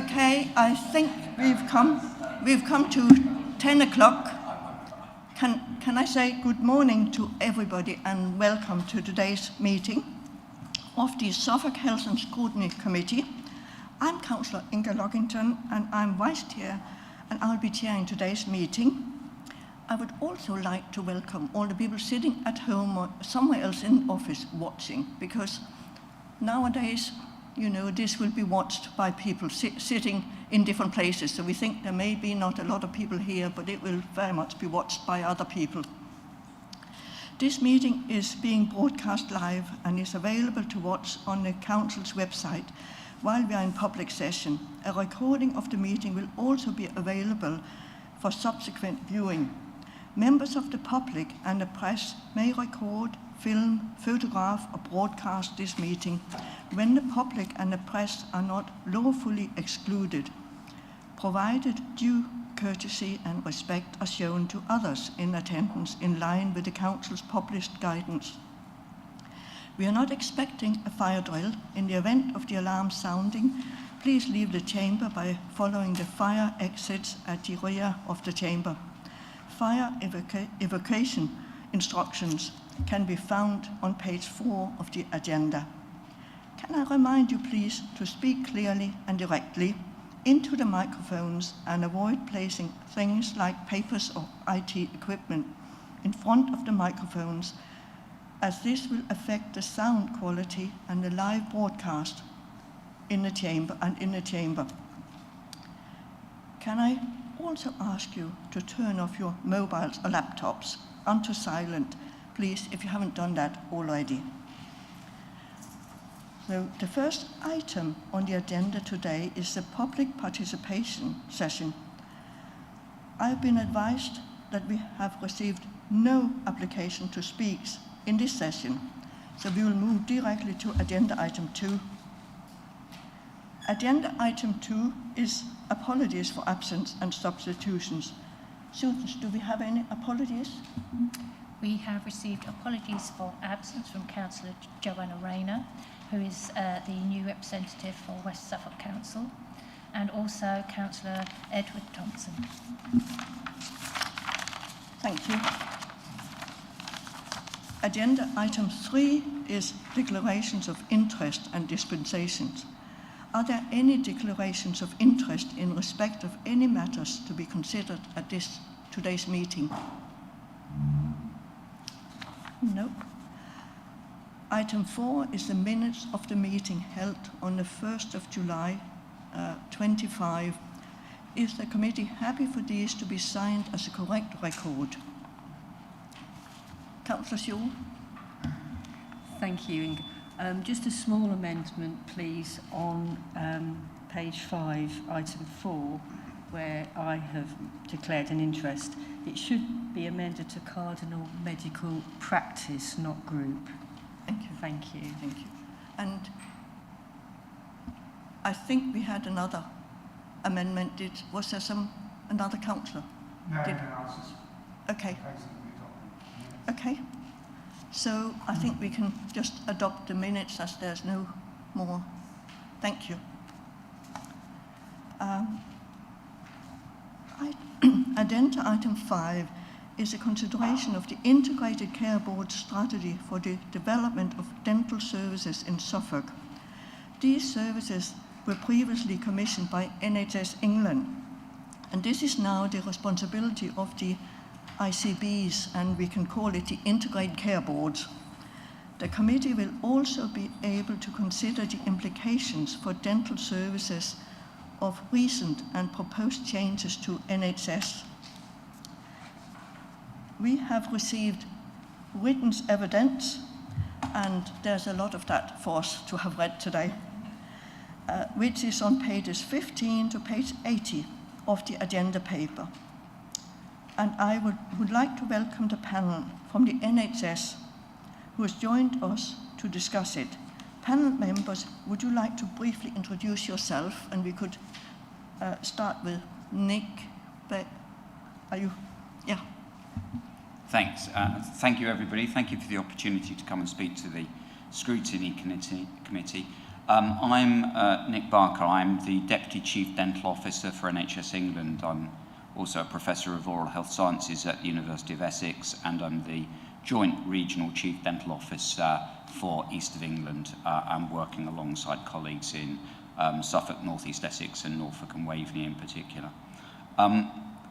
Okay, I think we've come to 10 o'clock. Can I say good morning to everybody and welcome to today's meeting of the Suffolk Health and Scrutiny Committee. I'm Councillor Inga Lockington and I'm Vice Chair and I'll be chairing today's meeting. I would also like to welcome all the people sitting at home or somewhere else in the office watching, because nowadays, you know, this will be watched by people sitting in different places. So we think there may be not a lot of people here, but it will very much be watched by other people. This meeting is being broadcast live and is available to watch on the Council's website while we are in public session. A recording of the meeting will also be available for subsequent viewing. Members of the public and the press may record, film, photograph or broadcast this meeting when the public and the press are not lawfully excluded, provided due courtesy and respect are shown to others in attendance in line with the Council's published guidance. We are not expecting a fire drill. In the event of the alarm sounding, please leave the chamber by following the fire exits at the rear of the chamber. Fire evacuation instructions can be found on page 4 of the agenda. Can I remind you please to speak clearly and directly into the microphones and avoid placing things like papers or IT equipment in front of the microphones, as this will affect the sound quality and the live broadcast in the chamber. Can I also ask you to turn off your mobiles or laptops onto silent, please, if you haven't done that already. So the first item on the agenda today is the public participation session. I've been advised that we have received no application to speak in this session, so we will move directly to agenda item 2. Agenda item 2 is apologies for absence and substitutions. Susan, do we have any apologies? We have received apologies for absence from Councillor Joanna Rayner, who is the new representative for West Suffolk Council, and also Councillor Edward Thompson. Thank you. Agenda item 3 is declarations of interest and dispensations. Are there any declarations of interest in respect of any matters to be considered at today's meeting? No. Item 4 is the minutes of the meeting held on the 1st of July 25. Is the committee happy for these to be signed as a correct record? Councillor Sewell. Thank you, Inga. Just a small amendment, please, on page 5, item 4, where I have declared an interest. It should be amended to cardinal medical practice, not group. Thank you. Thank you. Thank you. And I think we had another amendment. Was there another councillor? No, Okay. Okay. So I think we can just adopt the minutes as there's no more. Thank you. Agenda item 5 is a consideration of the Integrated Care Board strategy for the development of dental services in Suffolk. These services were previously commissioned by NHS England, and this is now the responsibility of the ICBs, and we can call it the Integrated Care Boards. The committee will also be able to consider the implications for dental services of recent and proposed changes to NHS. We have received written evidence, and there's a lot of that for us to have read today, which is on pages 15 to page 80 of the agenda paper. And I would like to welcome the panel from the NHS who has joined us to discuss it. Panel members, would you like to briefly introduce yourself? And we could start with Nick. Are you? Yeah. Thanks. Thank you, everybody. Thank you for the opportunity to come and speak to the Scrutiny Committee. I'm Nick Barker. I'm the Deputy Chief Dental Officer for NHS England. I'm also a Professor of Oral Health Sciences at the University of Essex, and I'm the Joint Regional Chief Dental Officer for East of England. I'm working alongside colleagues in Suffolk, North East Essex, and Norfolk and Waveney in particular.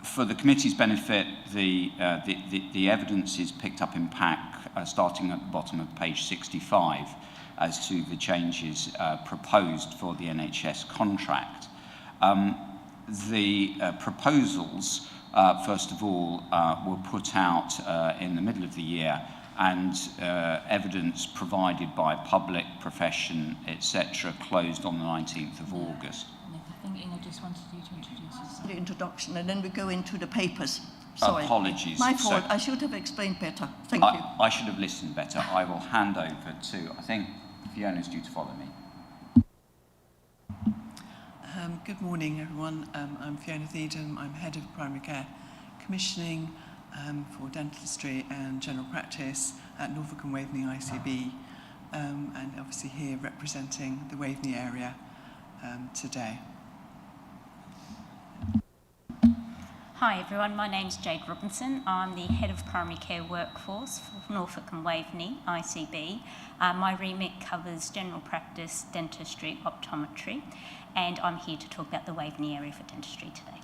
For the committee's benefit, the evidence is picked up in pack, starting at the bottom of page 65, as to the changes proposed for the NHS contract. The proposals, first of all, were put out in the middle of the year, and evidence provided by public, profession, etc., closed on the 19th of August. I think Inga just wanted you to introduce yourself. The introduction, and then we go into the papers. Sorry. Apologies. My fault. So, I should have explained better. Thank you. I should have listened better. I will hand over to, I think, Fiona's due to follow me. Good morning, everyone. I'm Fiona Thiedham. I'm Head of Primary Care Commissioning for Dentistry and General Practice at Norfolk and Waveney ICB, and obviously here representing the Waveney area today. Hi everyone, my name's Jade Robinson. I'm the Head of Primary Care Workforce for Norfolk and Waveney ICB. My remit covers general practice, dentistry, optometry, and I'm here to talk about the Waveney area for dentistry today.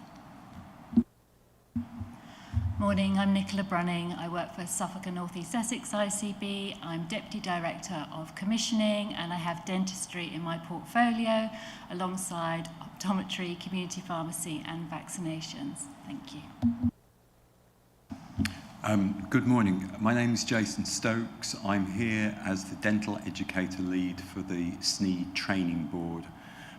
Morning, I'm Nicola Brunning. I work for Suffolk and North East Essex ICB. I'm Deputy Director of Commissioning, and I have dentistry in my portfolio alongside optometry, community pharmacy and vaccinations. Thank you. Good morning. My name is Jason Stokes. I'm here as the Dental Educator Lead for the SNEED Training Board.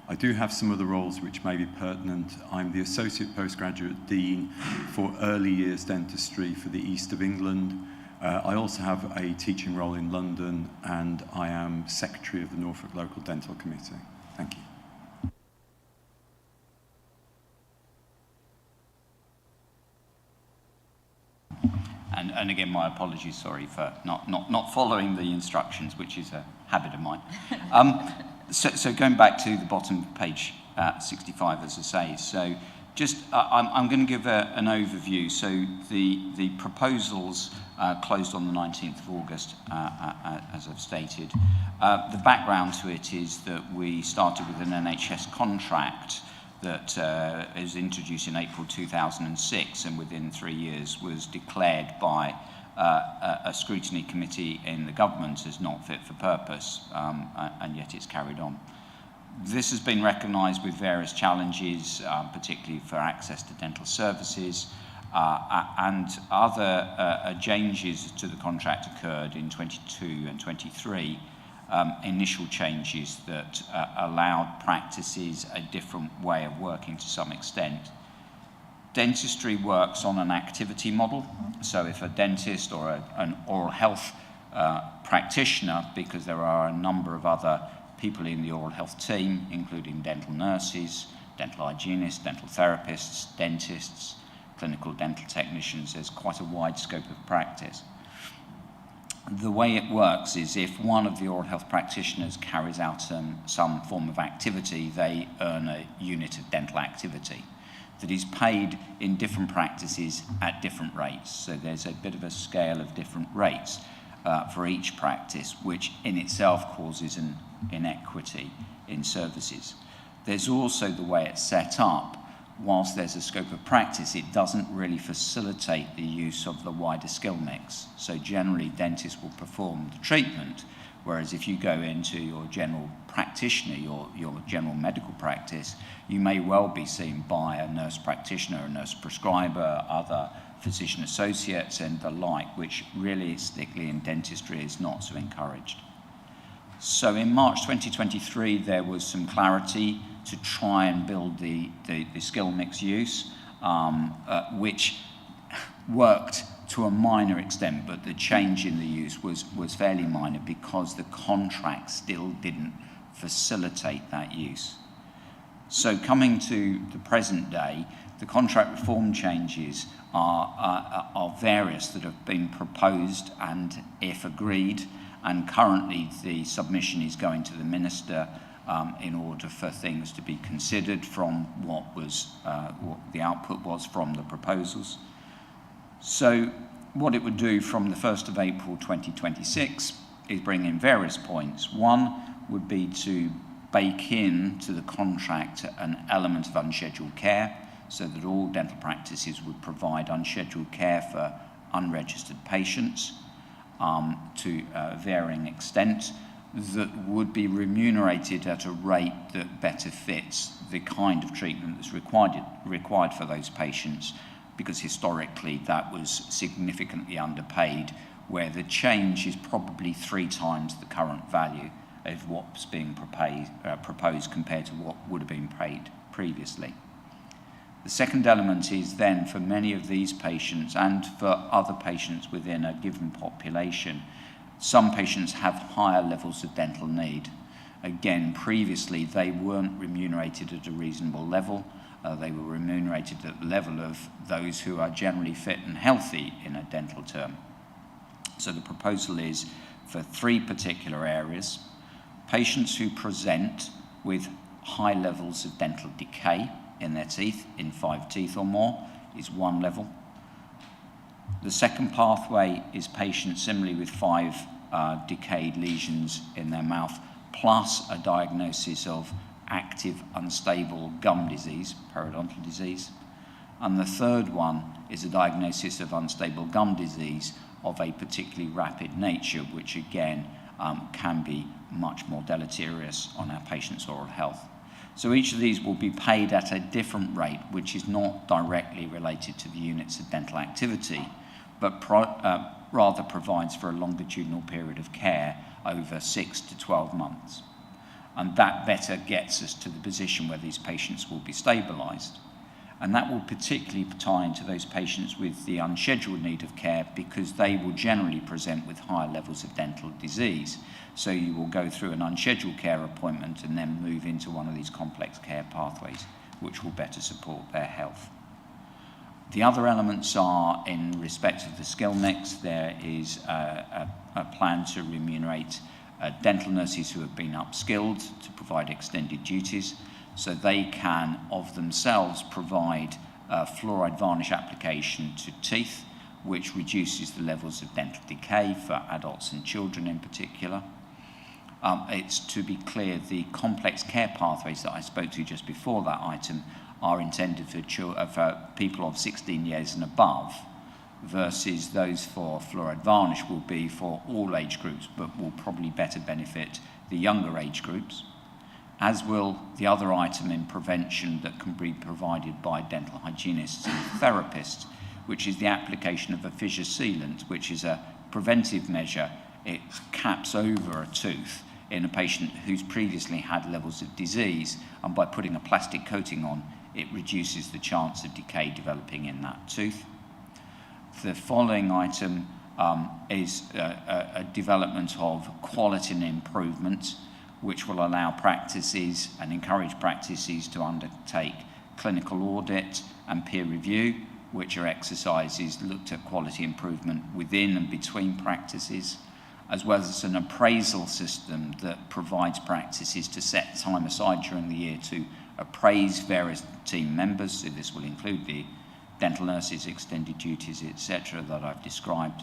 I do have some other roles which may be pertinent. I'm the Associate Postgraduate Dean for Early Years Dentistry for the East of England. I also have a teaching role in London, and I am Secretary of the Norfolk Local Dental Committee. Thank you. And again, my apologies, sorry for not following the instructions, which is a habit of mine. So going back to the bottom of page 65, as I say, so just I'm going to give an overview. So the proposals closed on the 19th of August, as I've stated. The background to it is that we started with an NHS contract that is introduced in April 2006, and within 3 years was declared by a scrutiny committee in the government as not fit for purpose, and yet it's carried on. This has been recognised with various challenges, particularly for access to dental services, and other changes to the contract occurred in 22 and 23. Initial changes that allowed practices a different way of working to some extent. Dentistry works on an activity model, so if a dentist or an oral health practitioner, because there are a number of other people in the oral health team, including dental nurses, dental hygienists, dental therapists, dentists, clinical dental technicians, there's quite a wide scope of practice. The way it works is if one of the oral health practitioners carries out some form of activity, they earn a unit of dental activity that is paid in different practices at different rates. So there's a bit of a scale of different rates for each practice, which in itself causes an inequity in services. There's also the way it's set up. Whilst there's a scope of practice, it doesn't really facilitate the use of the wider skill mix. So generally, dentists will perform the treatment, whereas if you go into your general practitioner, your general medical practice, you may well be seen by a nurse practitioner, a nurse prescriber, other physician associates and the like, which realistically in dentistry is not so encouraged. So in March 2023, there was some clarity to try and build the skill mix use, which worked to a minor extent, but the change in the use was fairly minor because the contract still didn't facilitate that use. So coming to the present day, the contract reform changes are various that have been proposed and if agreed, and currently the submission is going to the Minister in order for things to be considered from what the output was from the proposals. So what it would do from the 1st of April 2026 is bring in various points. One would be to bake in to the contract an element of unscheduled care, so that all dental practices would provide unscheduled care for unregistered patients to varying extent, that would be remunerated at a rate that better fits the kind of treatment that's required for those patients, because historically that was significantly underpaid, where the change is probably 3 times the current value of what's being proposed compared to what would have been paid previously. The second element is then, for many of these patients and for other patients within a given population, some patients have higher levels of dental need. Again, previously they weren't remunerated at a reasonable level. They were remunerated at the level of those who are generally fit and healthy in a dental term. So the proposal is for 3 particular areas: patients who present with high levels of dental decay in their teeth, in 5 teeth or more, is 1 level. The second pathway is patients similarly with 5 decayed lesions in their mouth, plus a diagnosis of active unstable gum disease, periodontal disease. And the third one is a diagnosis of unstable gum disease of a particularly rapid nature, which again can be much more deleterious on our patients' oral health. So each of these will be paid at a different rate, which is not directly related to the units of dental activity, but rather provides for a longitudinal period of care over 6 to 12 months. And that better gets us to the position where these patients will be stabilised. And that will particularly tie into those patients with the unscheduled need of care, because they will generally present with higher levels of dental disease. So you will go through an unscheduled care appointment and then move into one of these complex care pathways, which will better support their health. The other elements are in respect of the skill mix. There is a plan to remunerate dental nurses who have been upskilled to provide extended duties, so they can of themselves provide fluoride varnish application to teeth, which reduces the levels of dental decay for adults and children in particular. It's to be clear, the complex care pathways that I spoke to just before that item are intended for people of 16 years and above, versus those for fluoride varnish will be for all age groups, but will probably better benefit the younger age groups, as will the other item in prevention that can be provided by dental hygienists and therapists, which is the application of a fissure sealant, which is a preventive measure. It caps over a tooth in a patient who's previously had levels of disease, and by putting a plastic coating on, it reduces the chance of decay developing in that tooth. The following item is a development of quality and improvement, which will allow practices and encourage practices to undertake clinical audit and peer review, which are exercises looked at quality improvement within and between practices, as well as an appraisal system that provides practices to set time aside during the year to appraise various team members. So this will include the dental nurses, extended duties, etc., that I've described.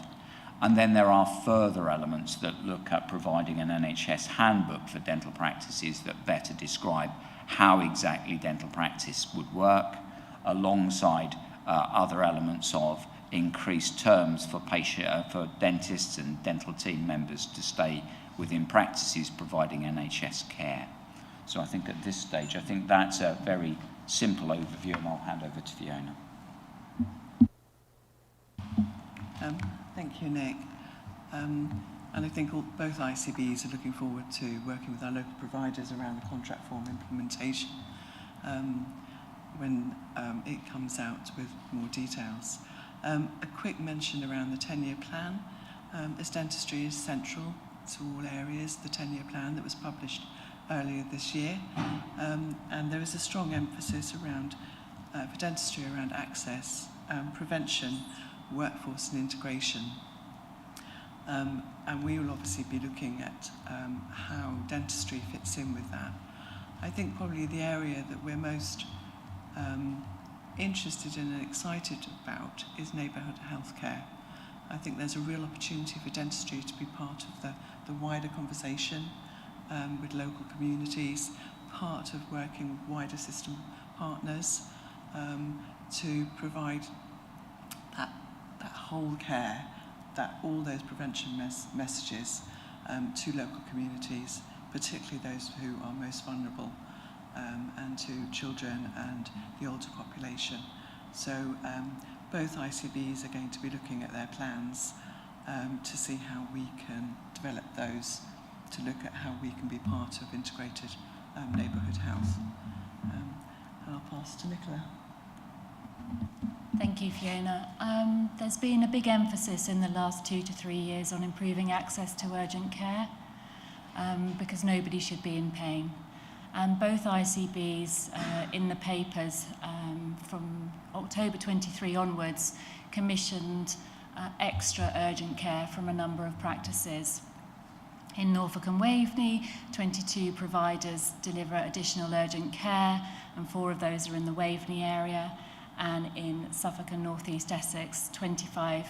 And then there are further elements that look at providing an NHS handbook for dental practices that better describe how exactly dental practice would work, alongside other elements of increased terms for dentists and dental team members to stay within practices providing NHS care. So I think at this stage, I think that's a very simple overview, and I'll hand over to Fiona. Thank you, Nick. And I think both ICBs are looking forward to working with our local providers around the contract form implementation when it comes out with more details. A quick mention around the 10-year plan. As dentistry is central to all areas, the 10-year plan that was published earlier this year, and there is a strong emphasis around for dentistry around access, prevention, workforce and integration. And we will obviously be looking at how dentistry fits in with that. I think probably the area that we're most interested in and excited about is neighbourhood healthcare. I think there's a real opportunity for dentistry to be part of the wider conversation with local communities, part of working with wider system partners to provide that whole care, all those prevention messages to local communities, particularly those who are most vulnerable, and to children and the older population. So both ICBs are going to be looking at their plans to see how we can develop those, to look at how we can be part of integrated neighbourhood health. And I'll pass to Nicola. Thank you, Fiona. There's been a big emphasis in the last 2 to 3 years on improving access to urgent care because nobody should be in pain. And both ICBs in the papers from October 23 onwards commissioned extra urgent care from a number of practices. In Norfolk and Waveney, 22 providers deliver additional urgent care, and 4 of those are in the Waveney area. And in Suffolk and North East Essex, 25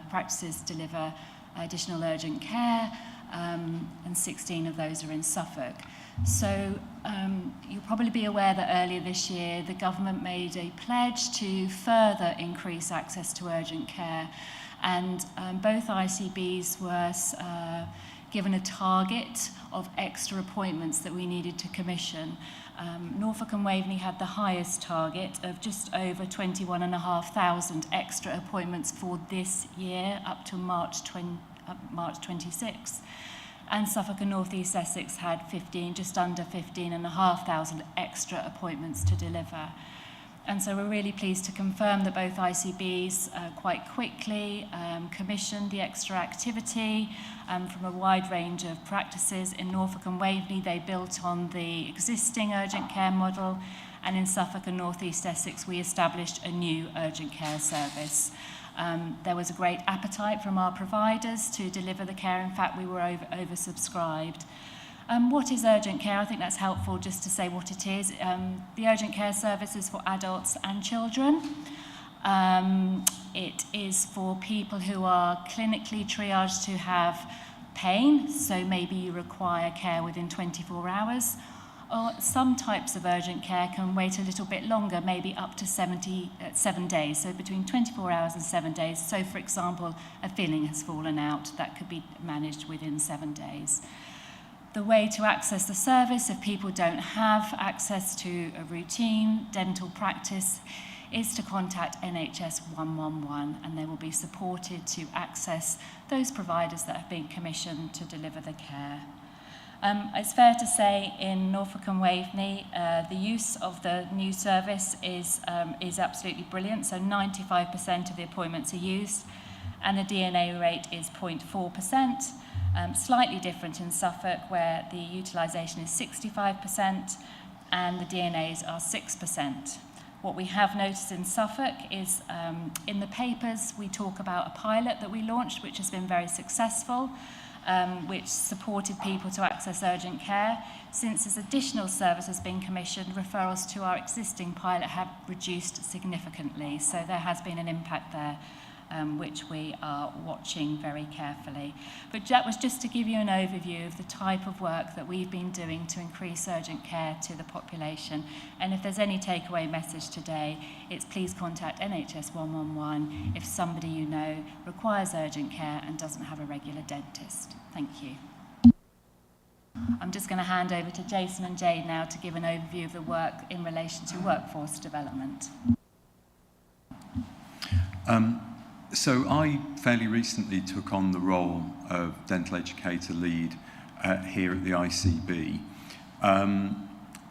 practices deliver additional urgent care, and 16 of those are in Suffolk. So you'll probably be aware that earlier this year the government made a pledge to further increase access to urgent care, and both ICBs were given a target of extra appointments that we needed to commission. Norfolk and Waveney had the highest target of just over 21,500 extra appointments for this year up to March 26. And Suffolk and North East Essex had just under 15,500 extra appointments to deliver. And so we're really pleased to confirm that both ICBs quite quickly commissioned the extra activity from a wide range of practices. In Norfolk and Waveney, they built on the existing urgent care model, and in Suffolk and North East Essex, we established a new urgent care service. There was a great appetite from our providers to deliver the care. In fact, we were oversubscribed. What is urgent care? I think that's helpful just to say what it is. The urgent care service is for adults and children. It is for people who are clinically triaged to have pain, so maybe you require care within 24 hours. Or some types of urgent care can wait a little bit longer, maybe up to 7 days, so between 24 hours and 7 days. So, for example, a filling has fallen out, that could be managed within 7 days. The way to access the service, if people don't have access to a routine dental practice, is to contact NHS 111, and they will be supported to access those providers that have been commissioned to deliver the care. It's fair to say in Norfolk and Waveney, the use of the new service is absolutely brilliant. So 95% of the appointments are used, and the DNA rate is 0.4%. Slightly different in Suffolk, where the utilisation is 65% and the DNAs are 6%. What we have noticed in Suffolk is in the papers we talk about a pilot that we launched, which has been very successful, which supported people to access urgent care. Since this additional service has been commissioned, referrals to our existing pilot have reduced significantly. So there has been an impact there, which we are watching very carefully. But that was just to give you an overview of the type of work that we've been doing to increase urgent care to the population. And if there's any takeaway message today, it's please contact NHS 111 if somebody you know requires urgent care and doesn't have a regular dentist. Thank you. I'm just going to hand over to Jason and Jade now to give an overview of the work in relation to workforce development. So I fairly recently took on the role of dental educator lead here at the ICB.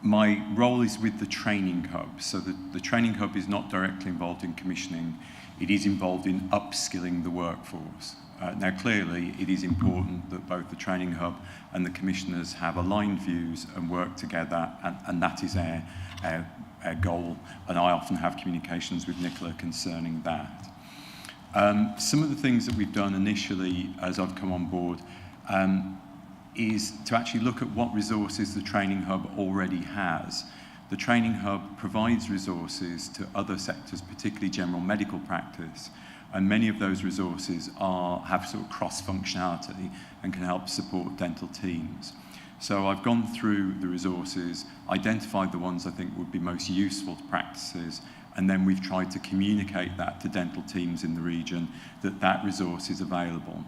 My role is with the training hub. So the training hub is not directly involved in commissioning. It is involved in upskilling the workforce. Now clearly it is important that both the training hub and the commissioners have aligned views and work together, and that is our goal, and I often have communications with Nicola concerning that. Some of the things that we've done initially as I've come on board is to actually look at what resources the training hub already has. The training hub provides resources to other sectors, particularly general medical practice, and many of those resources have sort of cross-functionality and can help support dental teams. So I've gone through the resources, identified the ones I think would be most useful to practices, and then we've tried to communicate that to dental teams in the region, that resource is available.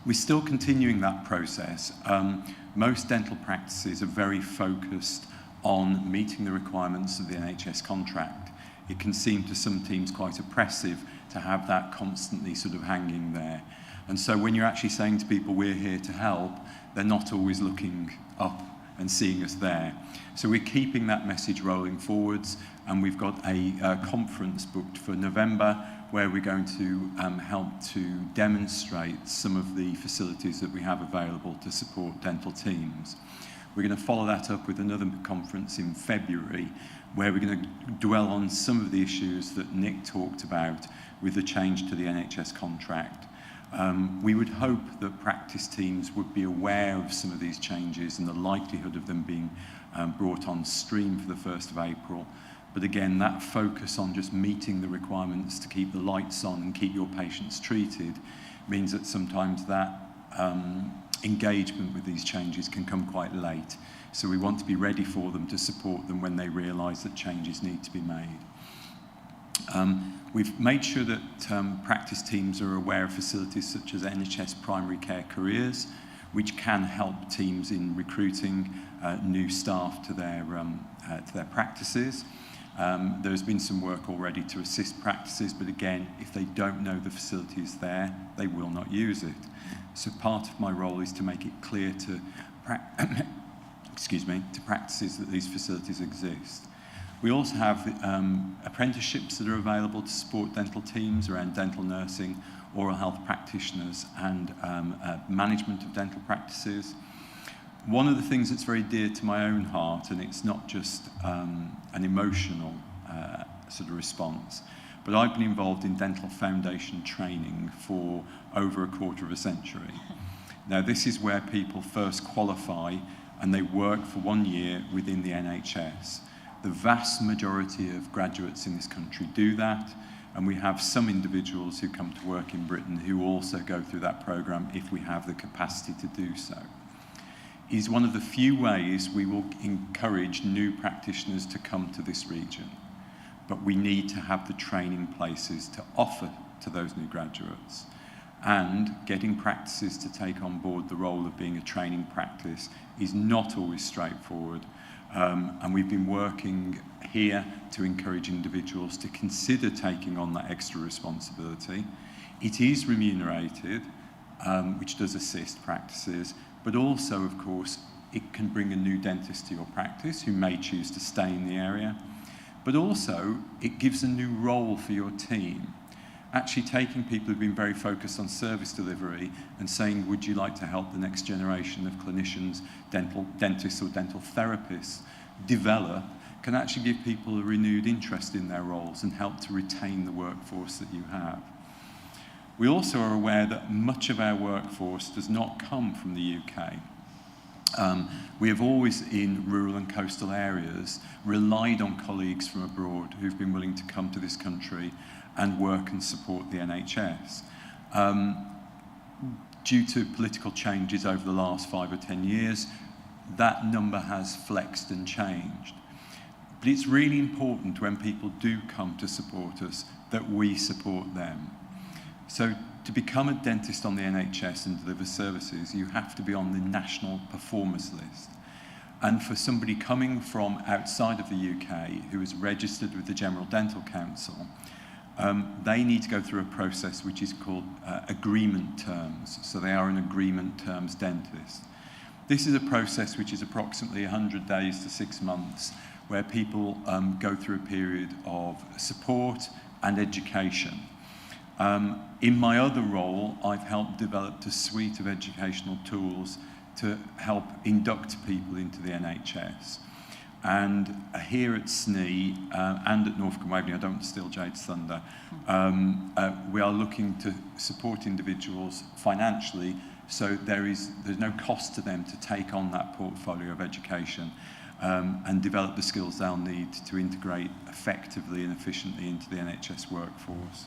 We're still continuing that process. Most dental practices are very focused on meeting the requirements of the NHS contract. It can seem to some teams quite oppressive to have that constantly sort of hanging there. And so when you're actually saying to people, we're here to help, they're not always looking up and seeing us there. So we're keeping that message rolling forwards, and we've got a conference booked for November where we're going to help to demonstrate some of the facilities that we have available to support dental teams. We're going to follow that up with another conference in February where we're going to dwell on some of the issues that Nick talked about with the change to the NHS contract. We would hope that practice teams would be aware of some of these changes and the likelihood of them being brought on stream for the 1st of April. But again, that focus on just meeting the requirements to keep the lights on and keep your patients treated means that sometimes that engagement with these changes can come quite late. So we want to be ready for them to support them when they realise that changes need to be made. We've made sure that practice teams are aware of facilities such as NHS primary care careers, which can help teams in recruiting new staff to their practices. There's been some work already to assist practices, but again, if they don't know the facility is there, they will not use it. So part of my role is to make it clear to practices that these facilities exist. We also have apprenticeships that are available to support dental teams around dental nursing, oral health practitioners, and management of dental practices. One of the things that's very dear to my own heart, and it's not just an emotional sort of response, but I've been involved in dental foundation training for over a quarter of a century. Now, this is where people first qualify and they work for 1 year within the NHS. The vast majority of graduates in this country do that, and we have some individuals who come to work in Britain who also go through that programme if we have the capacity to do so. It is one of the few ways we will encourage new practitioners to come to this region, but we need to have the training places to offer to those new graduates. And getting practices to take on board the role of being a training practice is not always straightforward. And we've been working here to encourage individuals to consider taking on that extra responsibility. It is remunerated, which does assist practices, but also, of course, it can bring a new dentist to your practice who may choose to stay in the area. But also, it gives a new role for your team. Actually taking people who've been very focused on service delivery and saying, would you like to help the next generation of clinicians, dentists or dental therapists develop, can actually give people a renewed interest in their roles and help to retain the workforce that you have. We also are aware that much of our workforce does not come from the UK. We have always, in rural and coastal areas, relied on colleagues from abroad who've been willing to come to this country and work and support the NHS. Due to political changes over the last 5 or 10 years, that number has flexed and changed. But it's really important when people do come to support us that we support them. So to become a dentist on the NHS and deliver services, you have to be on the national performers list. And for somebody coming from outside of the UK who is registered with the General Dental Council, they need to go through a process which is called agreement terms. So they are an agreement terms dentist. This is a process which is approximately 100 days to 6 months, where people go through a period of support and education. In my other role, I've helped develop a suite of educational tools to help induct people into the NHS. And here at SNE and at Norfolk and Waveney, I don't want to steal Jade's thunder, we are looking to support individuals financially So there's no cost to them to take on that portfolio of education and develop the skills they'll need to integrate effectively and efficiently into the NHS workforce.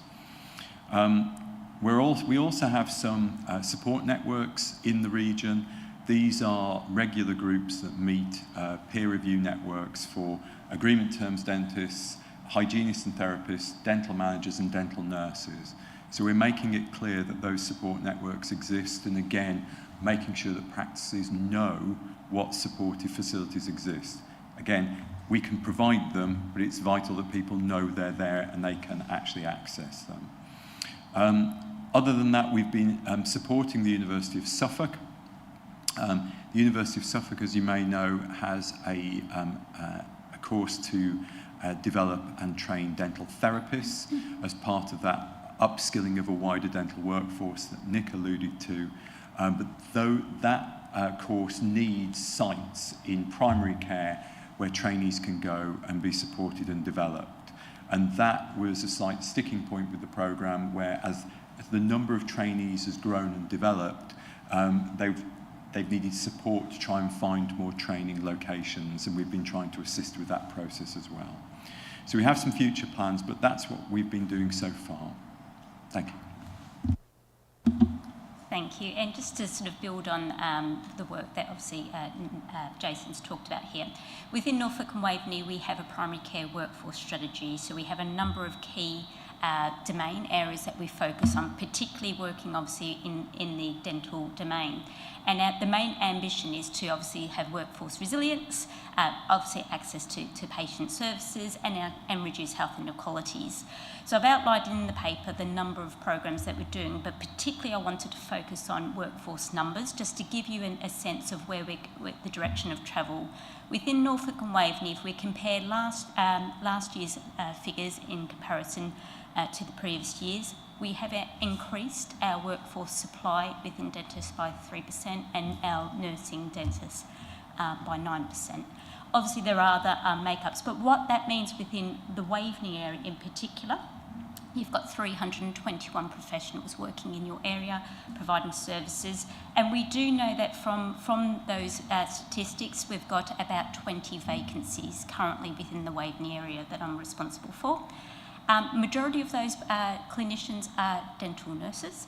We also have some support networks in the region. These are regular groups that meet, peer review networks for agreement terms dentists, hygienists and therapists, dental managers and dental nurses. So we're making it clear that those support networks exist, and again, making sure that practices know what supportive facilities exist. Again, we can provide them, but it's vital that people know they're there and they can actually access them. Other than that, we've been supporting the University of Suffolk. The University of Suffolk, as you may know, has a course to develop and train dental therapists as part of that upskilling of a wider dental workforce that Nick alluded to. But though that course needs sites in primary care where trainees can go and be supported and developed. And that was a slight sticking point with the programme, where as the number of trainees has grown and developed, they've needed support to try and find more training locations, and we've been trying to assist with that process as well. So we have some future plans, but that's what we've been doing so far. Thank you. Thank you. And just to sort of build on the work that obviously Jason's talked about here, within Norfolk and Waveney we have a primary care workforce strategy, so we have a number of key domain areas that we focus on, particularly working obviously in the dental domain. And the main ambition is to obviously have workforce resilience, obviously access to patient services, and reduce health inequalities. So I've outlined in the paper the number of programs that we're doing, but particularly I wanted to focus on workforce numbers, just to give you a sense of where the direction of travel. Within Norfolk and Waveney, if we compare last year's figures in comparison to the previous years, we have increased our workforce supply within dentists by 3% and our nursing dentists by 9%. Obviously there are other makeups, but what that means within the Waveney area in particular, you've got 321 professionals working in your area providing services, and we do know that from those statistics we've got about 20 vacancies currently within the Waveney area that I'm responsible for. Majority of those clinicians are dental nurses,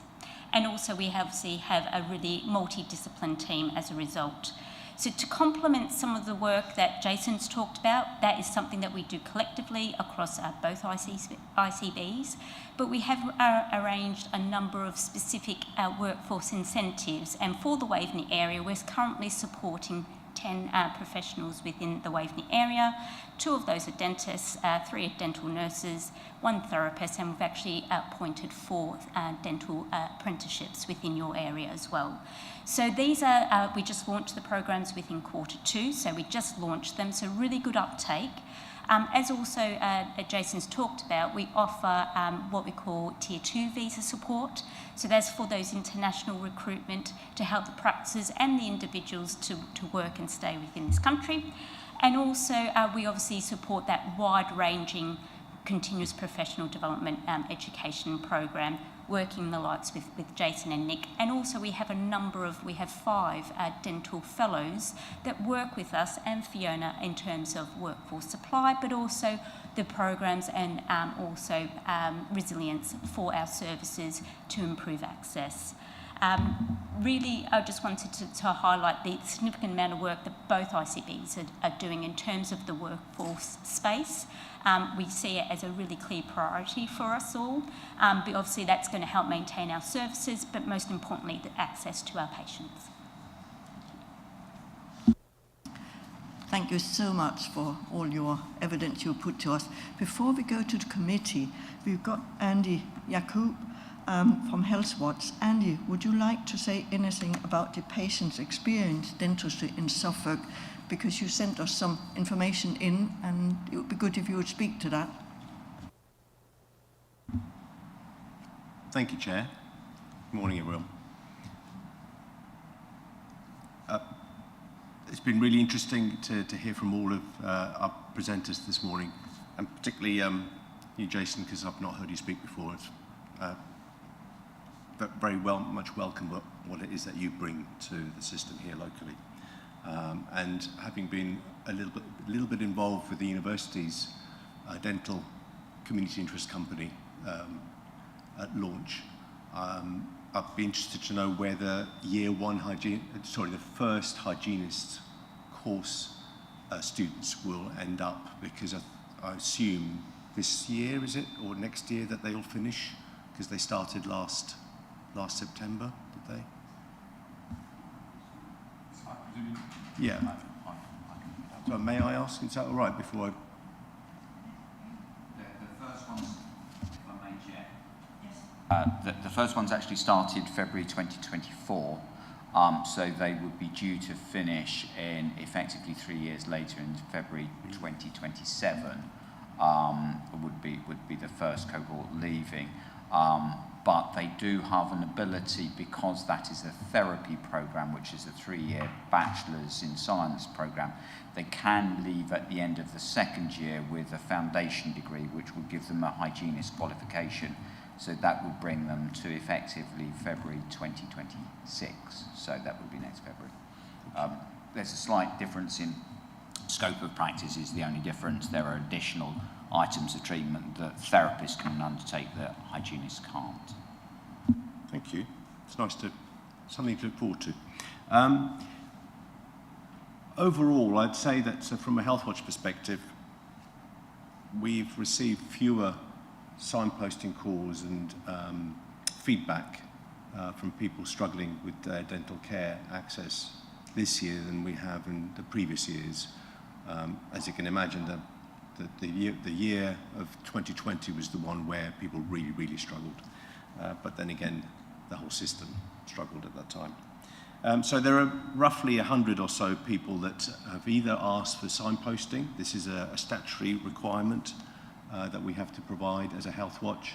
and also we obviously have a really multidisciplinary team as a result. So to complement some of the work that Jason's talked about, that is something that we do collectively across both ICBs, but we have arranged a number of specific workforce incentives, and for the Waveney area we're currently supporting 10 professionals within the Waveney area. 2 of those are dentists, 3 are dental nurses, 1 therapist, and we've actually appointed 4 dental apprenticeships within your area as well. So these are, we just launched the programs within Q2, so we just launched them, so really good uptake. As also Jason's talked about, we offer what we call Tier 2 visa support. So that's for those international recruitment to help the practices and the individuals to work and stay within this country. And also we obviously support that wide-ranging continuous professional development education program, working the likes with Jason and Nick. And also we have 5 dental fellows that work with us and Fiona in terms of workforce supply, but also the programs and also resilience for our services to improve access. Really, I just wanted to highlight the significant amount of work that both ICBs are doing in terms of the workforce space. We see it as a really clear priority for us all, but obviously that's going to help maintain our services, but most importantly, the access to our patients. Thank you so much for all your evidence you put to us. Before we go to the committee, we've got Andy Yacoub from HealthWatch. Andy, would you like to say anything about the patient's experience dentistry in Suffolk? Because you sent us some information in, and it would be good if you would speak to that. Thank you, Chair. Good morning, everyone. It's been really interesting to hear from all of our presenters this morning, and particularly you, Jason, because I've not heard you speak before. It's very much welcome what it is that you bring to the system here locally. And having been a little bit involved with the university's dental community interest company at launch, I'd be interested to know whether the first hygienist course students will end up, because I assume this year, is it, or next year that they'll finish, because they started last September, did they? Yeah. So may I ask, is that all right before I... The first ones, if I may check. Yes. The first ones actually started February 2024, so they would be due to finish in effectively 3 years later in February 2027. Would be the first cohort leaving. But they do have an ability, because that is a therapy program, which is a 3-year bachelor's in science program, they can leave at the end of the second year with a foundation degree, which will give them a hygienist qualification. So that would bring them to effectively February 2026. So that would be next February. There's a slight difference in scope of practice is the only difference. There are additional items of treatment that therapists can undertake that hygienists can't. Thank you. It's nice to, something to look forward to. Overall, I'd say that from a Healthwatch perspective, we've received fewer signposting calls and feedback from people struggling with their dental care access this year than we have in the previous years. As you can imagine, the year of 2020 was the one where people really, really struggled. But then again, the whole system struggled at that time. So there are roughly 100 or so people that have either asked for signposting. This is a statutory requirement that we have to provide as a Healthwatch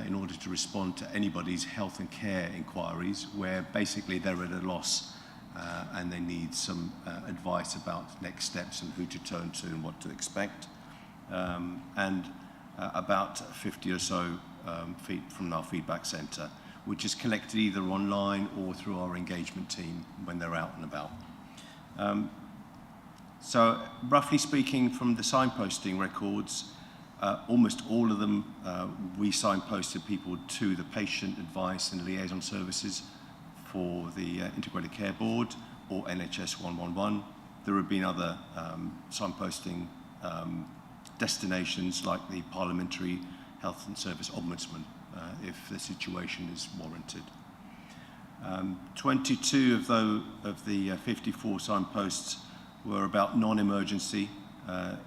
in order to respond to anybody's health and care inquiries, where basically they're at a loss and they need some advice about next steps and who to turn to and what to expect. And about 50 or so from our feedback centre, which is collected either online or through our engagement team when they're out and about. So roughly speaking, from the signposting records, almost all of them, we signposted people to the patient advice and liaison services for the Integrated Care Board or NHS 111. There have been other signposting destinations like the Parliamentary Health and Service Ombudsman, if the situation is warranted. 22 of the 54 signposts were about non-emergency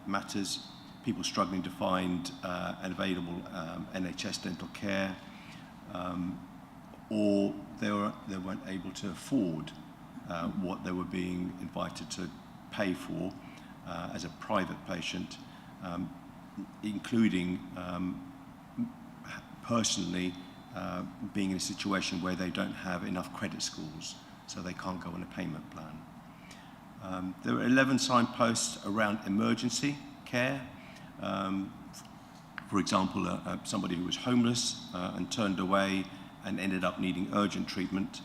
matters, people struggling to find an available NHS dental care, or they weren't able to afford what they were being invited to pay for as a private patient, including personally being in a situation where they don't have enough credit scores, so they can't go on a payment plan. There were 11 signposts around emergency care. For example, somebody who was homeless and turned away and ended up needing urgent treatment,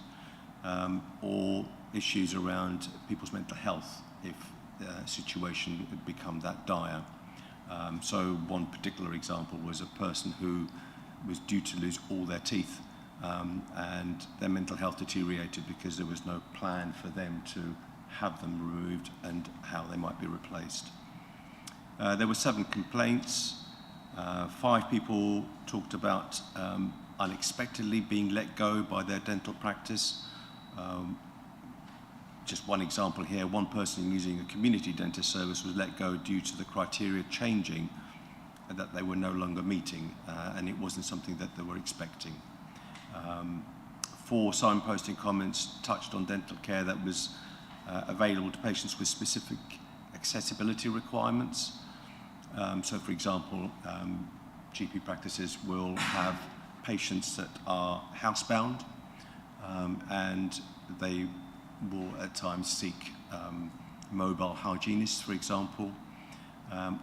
or issues around people's mental health if the situation had become that dire. So one particular example was a person who was due to lose all their teeth, and their mental health deteriorated because there was no plan for them to have them removed and how they might be replaced. There were 7 complaints. 5 people talked about unexpectedly being let go by their dental practice. Just one example here, one person using a community dentist service was let go due to the criteria changing and that they were no longer meeting, and it wasn't something that they were expecting. 4 signposting comments touched on dental care that was available to patients with specific accessibility requirements. So for example, GP practices will have patients that are housebound, and they will at times seek mobile hygienists, for example,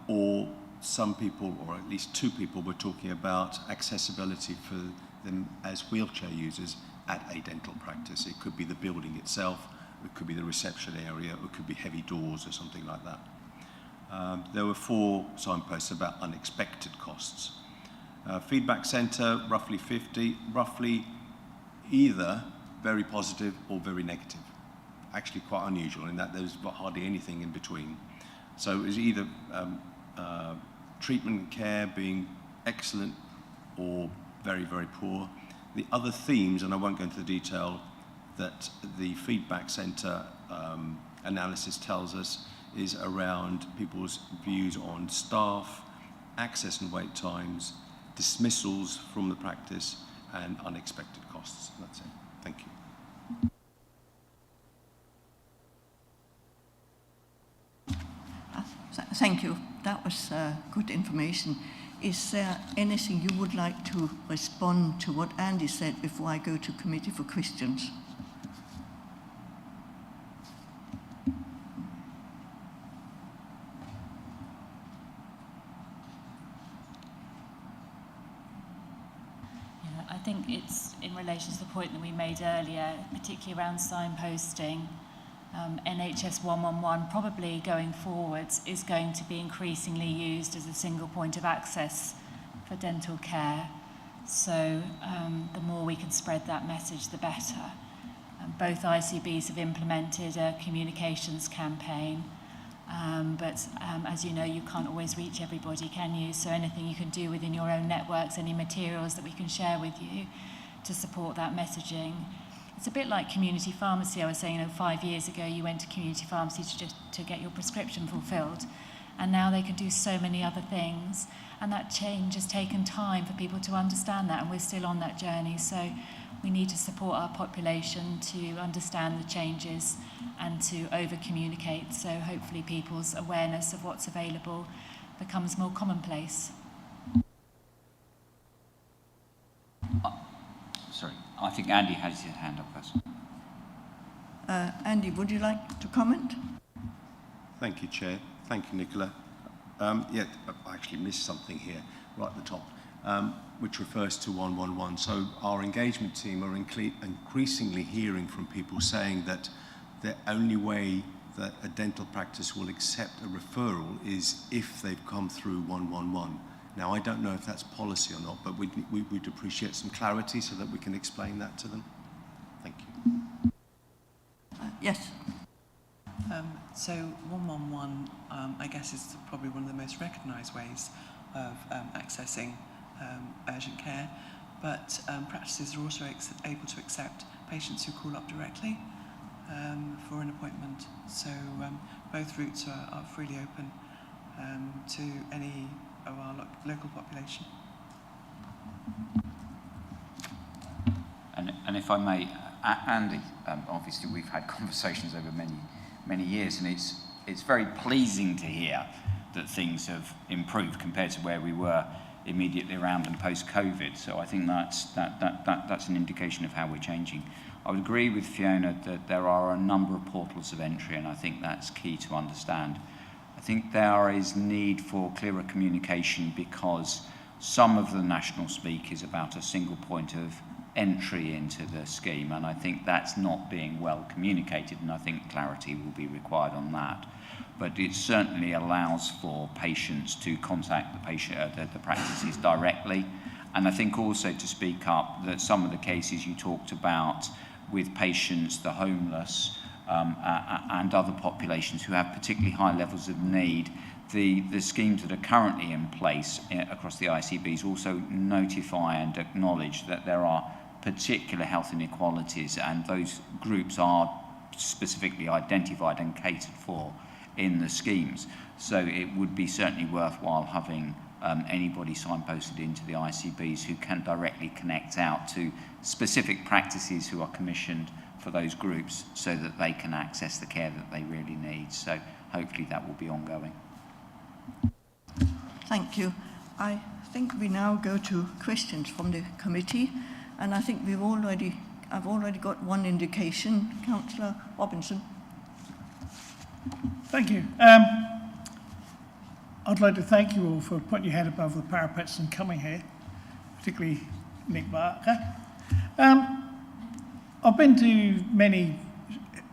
or some people, or at least two people, were talking about accessibility for them as wheelchair users at a dental practice. It could be the building itself, it could be the reception area, it could be heavy doors or something like that. There were 4 signposts about unexpected costs. Feedback centre, roughly 50, roughly either very positive or very negative. Actually quite unusual in that there's hardly anything in between. So it was either treatment and care being excellent or very, very poor. The other themes, and I won't go into the detail, that the feedback centre analysis tells us is around people's views on staff, access and wait times, dismissals from the practice, and unexpected costs. That's it. Thank you. Thank you. That was good information. Is there anything you would like to respond to what Andy said before I go to committee for questions? I think it's in relation to the point that we made earlier, particularly around signposting. NHS 111 probably going forwards is going to be increasingly used as a single point of access for dental care. So the more we can spread that message, the better. Both ICBs have implemented a communications campaign, but as you know, you can't always reach everybody, can you? So anything you can do within your own networks, any materials that we can share with you to support that messaging. It's a bit like community pharmacy. I was saying, 5 years ago, you went to community pharmacy to get your prescription fulfilled. And now they can do so many other things. And that change has taken time for people to understand that, and we're still on that journey. So we need to support our population to understand the changes and to over-communicate. So hopefully people's awareness of what's available becomes more commonplace. Sorry, I think Andy has his hand up first. Andy, would you like to comment? Thank you, Chair. Thank you, Nicola. Yeah, I actually missed something here right at the top, which refers to 111. So our engagement team are increasingly hearing from people saying that the only way that a dental practice will accept a referral is if they've come through 111. Now, I don't know if that's policy or not, but we'd appreciate some clarity so that we can explain that to them. Thank you. Yes. So 111, I guess, is probably one of the most recognised ways of accessing urgent care, but practices are also able to accept patients who call up directly for an appointment. So both routes are freely open to any of our local population. And if I may, Andy, obviously we've had conversations over many years, and it's very pleasing to hear that things have improved compared to where we were immediately around and post-COVID. So I think that's an indication of how we're changing. I would agree with Fiona that there are a number of portals of entry, and I think that's key to understand. I think there is need for clearer communication because some of the national speak is about a single point of entry into the scheme, and I think that's not being well communicated, and I think clarity will be required on that. But it certainly allows for patients to contact the practices directly, and I think also to speak up that some of the cases you talked about with patients, the homeless, and other populations who have particularly high levels of need, the schemes that are currently in place across the ICBs also notify and acknowledge that there are particular health inequalities, and those groups are specifically identified and catered for in the schemes. So it would be certainly worthwhile having anybody signposted into the ICBs who can directly connect out to specific practices who are commissioned for those groups so that they can access the care that they really need. So hopefully that will be ongoing. Thank you. I think we now go to questions from the committee, and I think I've already got one indication. Councillor Robinson. Thank you. I'd like to thank you all for putting your head above the parapets and coming here, particularly Nick Barker. I've been to many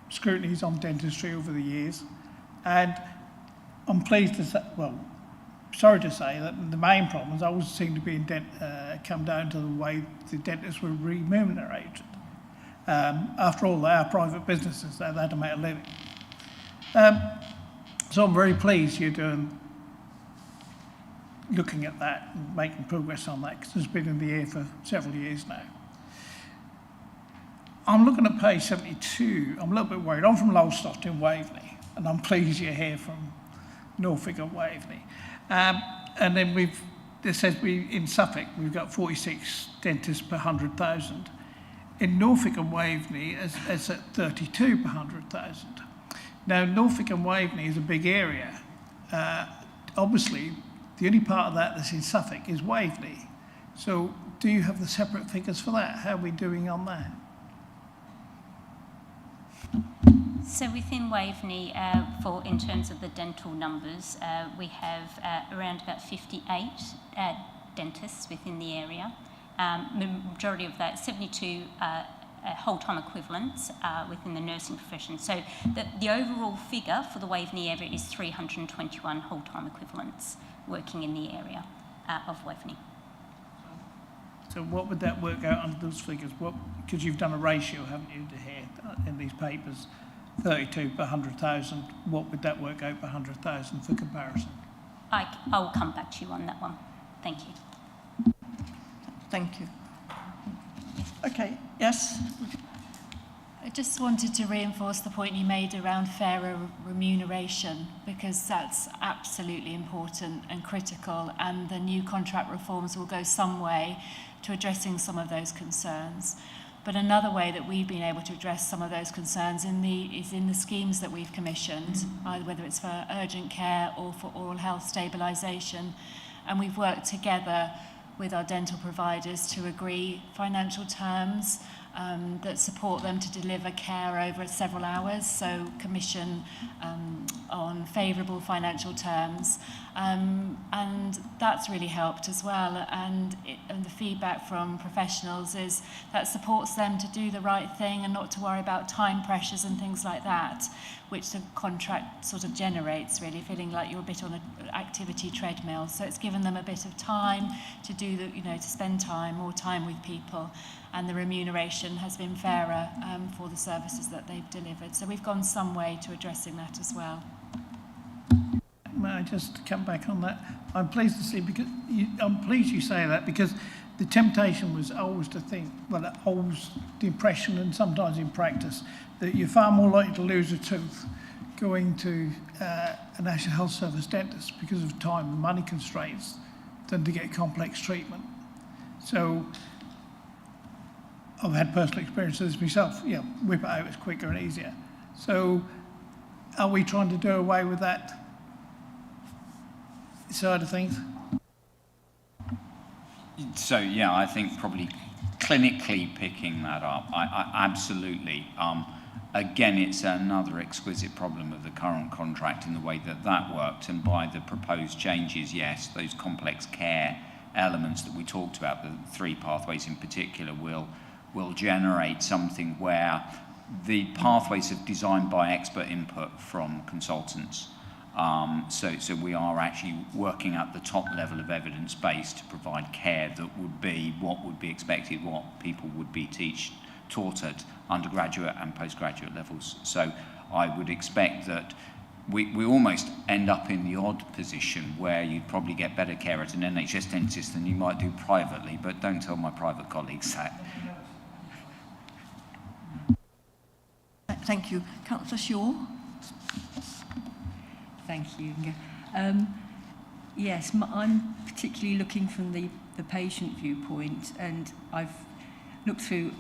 scrutinies on dentistry over the years, and I'm pleased to say, well, sorry to say that the main problems always seem to be come down to the way the dentists were remunerated. After all, they are private businesses, they're there to make a living. So I'm very pleased you're looking at that and making progress on that, because it's been in the air for several years now. I'm looking at page 72. I'm a little bit worried. I'm from Lowestoft in Waveney, and I'm pleased you're here from Norfolk and Waveney. And then this says in Suffolk, we've got 46 dentists per 100,000. In Norfolk and Waveney, it's at 32 per 100,000. Now, Norfolk and Waveney is a big area. Obviously, the only part of that that's in Suffolk is Waveney. So do you have the separate figures for that? How are we doing on that? So within Waveney, in terms of the dental numbers, we have around about 58 dentists within the area. Majority of that, 72 whole-time equivalents within the nursing profession. So the overall figure for the Waveney area is 321 whole-time equivalents working in the area of Waveney. So what would that work out under those figures? Because you've done a ratio, haven't you, to here in these papers, 32 per 100,000. What would that work out per 100,000 for comparison? I will come back to you on that one. Thank you. Thank you. Okay, yes? I just wanted to reinforce the point you made around fairer remuneration, because that's absolutely important and critical, and the new contract reforms will go some way to addressing some of those concerns. But another way that we've been able to address some of those concerns is in the schemes that we've commissioned, either whether it's for urgent care or for oral health stabilisation. And we've worked together with our dental providers to agree financial terms that support them to deliver care over several hours, so commission on favourable financial terms. And that's really helped as well, and the feedback from professionals is that supports them to do the right thing and not to worry about time pressures and things like that, which the contract sort of generates, really, feeling like you're a bit on an activity treadmill. So it's given them a bit of time to do to spend more time with people, and the remuneration has been fairer for the services that they've delivered. So we've gone some way to addressing that as well. May I just come back on that? I'm pleased to see, because I'm pleased you say that, because the temptation was always to think, well, always the impression, and sometimes in practice, that you're far more likely to lose a tooth going to a National Health Service dentist because of time and money constraints than to get complex treatment. So I've had personal experience of this myself. Yeah, whip it out, it's quicker and easier. So are we trying to do away with that side of things? So, yeah, I think probably clinically picking that up, I absolutely. Again, it's another exquisite problem of the current contract in the way that worked, and by the proposed changes, yes, those complex care elements that we talked about, the 3 pathways in particular, will generate something where the pathways are designed by expert input from consultants. So we are actually working at the top level of evidence base to provide care that would be what would be expected, what people would be taught at undergraduate and postgraduate levels. So I would expect that we almost end up in the odd position where you'd probably get better care at an NHS dentist than you might do privately, but don't tell my private colleagues that. Thank you. Councillor Shaw? Thank you, Inga. Yes, I'm particularly looking from the patient viewpoint, and I've looked through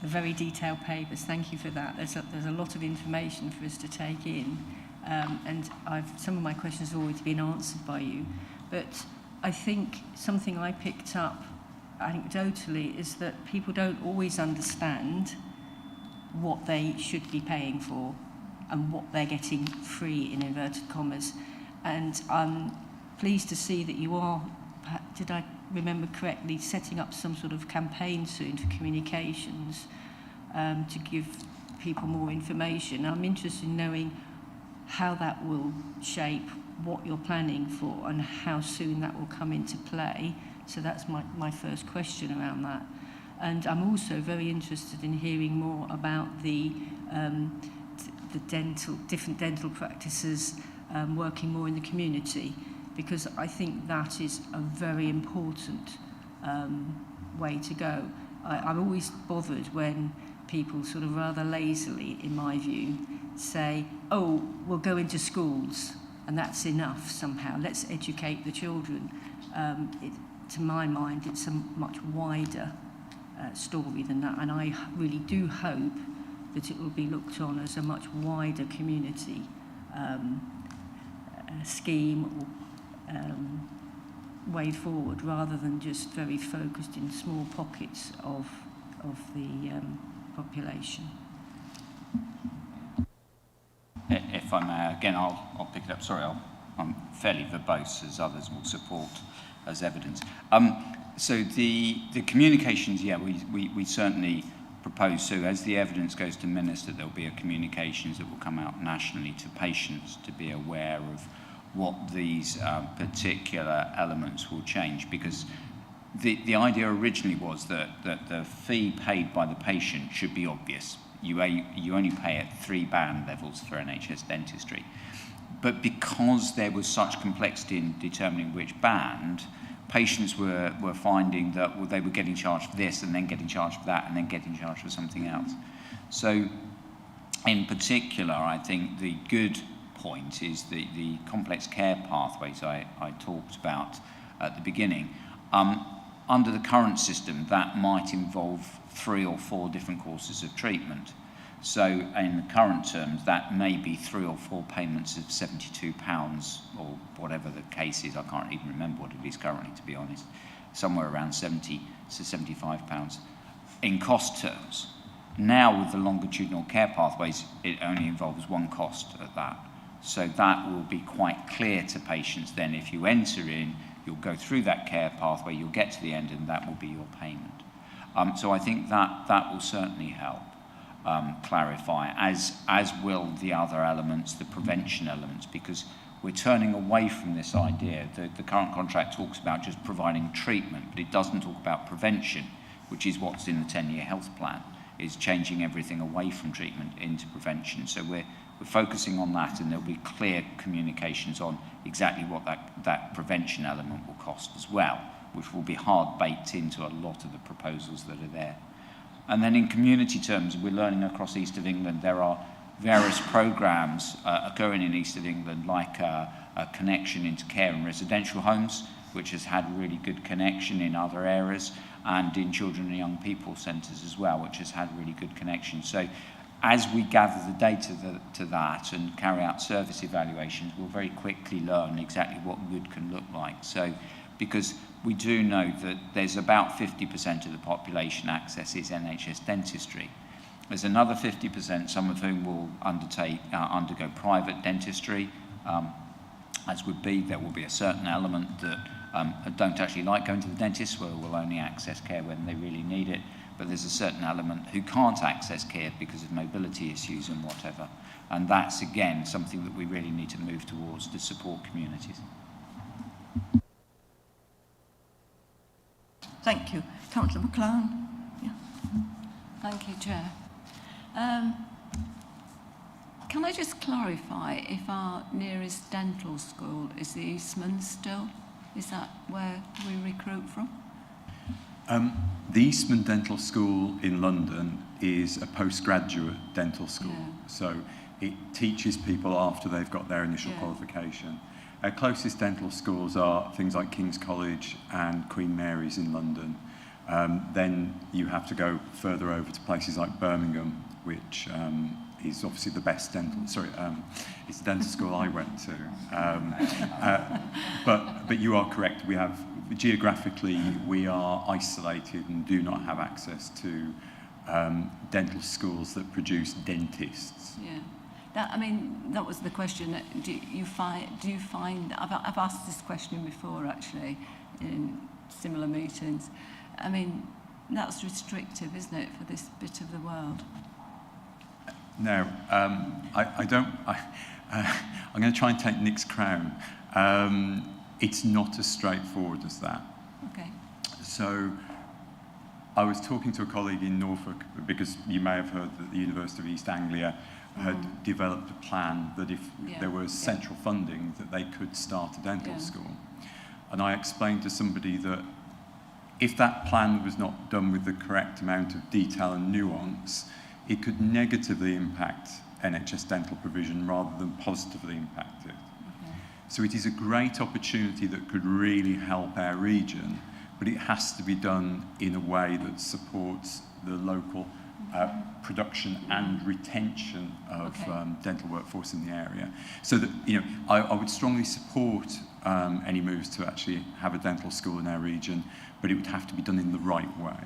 the very detailed papers. Thank you for that. There's a lot of information for us to take in, and some of my questions have already been answered by you. But I think something I picked up anecdotally is that people don't always understand what they should be paying for and what they're getting free, in inverted commas. And pleased to see that you are, did I remember correctly, setting up some sort of campaign soon for communications to give people more information. I'm interested in knowing how that will shape what you're planning for and how soon that will come into play. So that's my first question around that. And I'm also very interested in hearing more about the different dental practices working more in the community, because I think that is a very important way to go. I'm always bothered when people sort of rather lazily, in my view, say, oh, we'll go into schools and that's enough somehow. Let's educate the children. To my mind, it's a much wider story than that, and I really do hope that it will be looked on as a much wider community scheme or way forward, rather than just very focused in small pockets of the population. If I may, again, I'll pick it up. Sorry, I'm fairly verbose, as others will support as evidence. So the communications, yeah, we certainly propose. So as the evidence goes to minister, there'll be a communications that will come out nationally to patients to be aware of what these particular elements will change, because the idea originally was that the fee paid by the patient should be obvious. You only pay at 3 band levels for NHS dentistry. But because there was such complexity in determining which band, patients were finding that they were getting charged for this and then getting charged for that and then getting charged for something else. So in particular, I think the good point is the complex care pathways I talked about at the beginning. Under the current system, that might involve 3 or 4 different courses of treatment. So in the current terms, that may be 3 or 4 payments of £72 or whatever the case is. I can't even remember what it is currently, to be honest. Somewhere around 70 to £75 in cost terms. Now with the longitudinal care pathways, it only involves 1 cost at that. So that will be quite clear to patients then. If you enter in, you'll go through that care pathway, you'll get to the end, and that will be your payment. So I think that will certainly help clarify, as will the other elements, the prevention elements, because we're turning away from this idea. The current contract talks about just providing treatment, but it doesn't talk about prevention, which is what's in the 10-year health plan, is changing everything away from treatment into prevention. So we're focusing on that, and there'll be clear communications on exactly what that prevention element will cost as well, which will be hard baked into a lot of the proposals that are there. And then in community terms, we're learning across East of England, there are various programmes occurring in East of England, like a connection into care and residential homes, which has had really good connection in other areas, and in children and young people centres as well, which has had really good connection. So as we gather the data to that and carry out service evaluations, we'll very quickly learn exactly what good can look like. So, because we do know that there's about 50% of the population accesses NHS dentistry. There's another 50%, some of whom will undergo private dentistry, as would be. There will be a certain element that don't actually like going to the dentist, where will only access care when they really need it. But there's a certain element who can't access care because of mobility issues and whatever. And that's, again, something that we really need to move towards to support communities. Thank you. Councillor McLaren. Yeah. Thank you, Chair. Can I just clarify if our nearest dental school is the Eastman still? Is that where we recruit from? The Eastman Dental School in London is a postgraduate dental school. Yeah. So it teaches people after they've got their initial qualification. Our closest dental schools are things like King's College and Queen Mary's in London. Then you have to go further over to places like Birmingham, which is obviously the best dental, it's the dental school I went to. But you are correct, geographically we are isolated and do not have access to dental schools that produce dentists. Yeah. That was the question. Do you find? I've asked this question before, actually, in similar meetings. I mean, that's restrictive, isn't it, for this bit of the world? No, I don't. I'm going to try and take Nick's crown. It's not as straightforward as that. Okay. So, I was talking to a colleague in Norfolk, because you may have heard that the University of East Anglia had developed a plan that if there was central funding, that they could start a dental school. And I explained to somebody that if that plan was not done with the correct amount of detail and nuance, it could negatively impact NHS dental provision rather than positively impact it. So it is a great opportunity that could really help our region, but it has to be done in a way that supports the local production and retention of dental workforce in the area. So that, I would strongly support any moves to actually have a dental school in our region, but it would have to be done in the right way.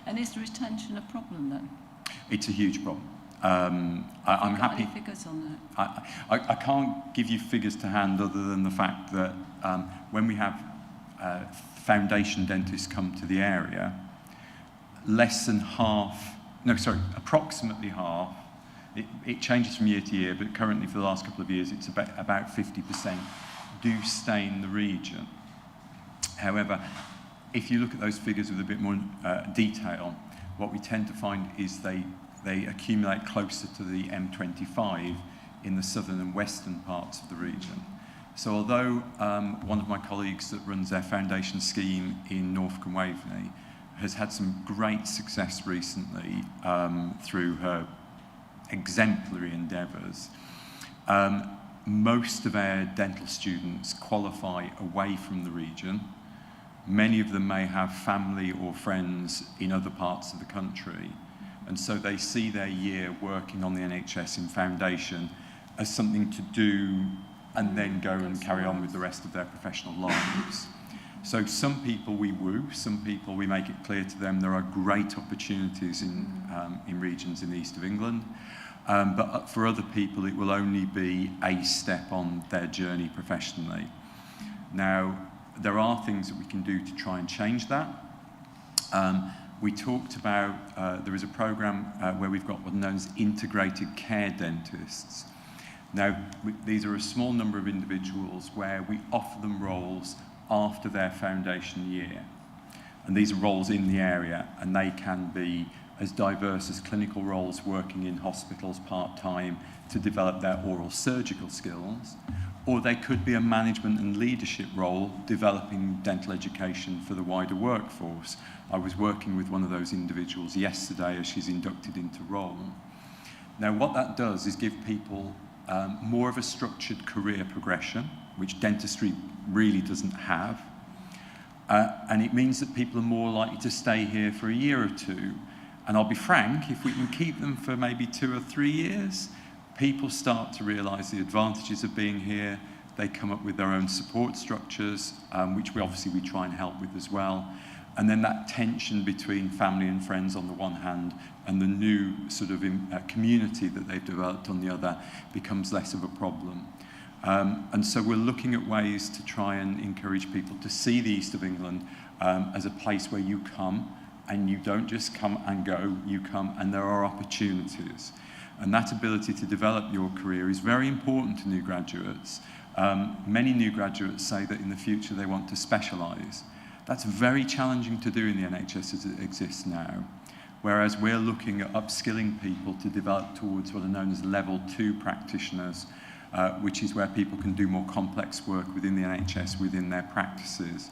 And is retention a problem then? It's a huge problem. I'm happy. Any figures on that? I can't give you figures to hand other than the fact that when we have foundation dentists come to the area, approximately half, it changes from year to year, but currently for the last couple of years it's about 50% do stay in the region. However, if you look at those figures with a bit more detail, what we tend to find is they accumulate closer to the M25 in the southern and western parts of the region. So although one of my colleagues that runs their foundation scheme in Norfolk and Waveney has had some great success recently through her exemplary endeavours, most of our dental students qualify away from the region. Many of them may have family or friends in other parts of the country, and so they see their year working on the NHS in foundation as something to do and then go and carry on with the rest of their professional lives. So some people we woo, some people we make it clear to them there are great opportunities in regions in the east of England, but for other people it will only be a step on their journey professionally. Now, there are things that we can do to try and change that. We talked about, there is a programme where we've got what's known as integrated care dentists. Now, these are a small number of individuals where we offer them roles after their foundation year. And these are roles in the area, and they can be as diverse as clinical roles working in hospitals part-time to develop their oral surgical skills, or they could be a management and leadership role developing dental education for the wider workforce. I was working with one of those individuals yesterday as she's inducted into role. Now, what that does is give people more of a structured career progression, which dentistry really doesn't have. And it means that people are more likely to stay here for a year or two. And I'll be frank, if we can keep them for maybe 2 or 3 years, people start to realise the advantages of being here. They come up with their own support structures, which we try and help with as well. And then that tension between family and friends on the one hand and the new sort of community that they've developed on the other becomes less of a problem. And so we're looking at ways to try and encourage people to see the East of England as a place where you come and you don't just come and go, you come and there are opportunities. And that ability to develop your career is very important to new graduates. Many new graduates say that in the future they want to specialise. That's very challenging to do in the NHS as it exists now. Whereas we're looking at upskilling people to develop towards what are known as level 2 practitioners, which is where people can do more complex work within the NHS, within their practices.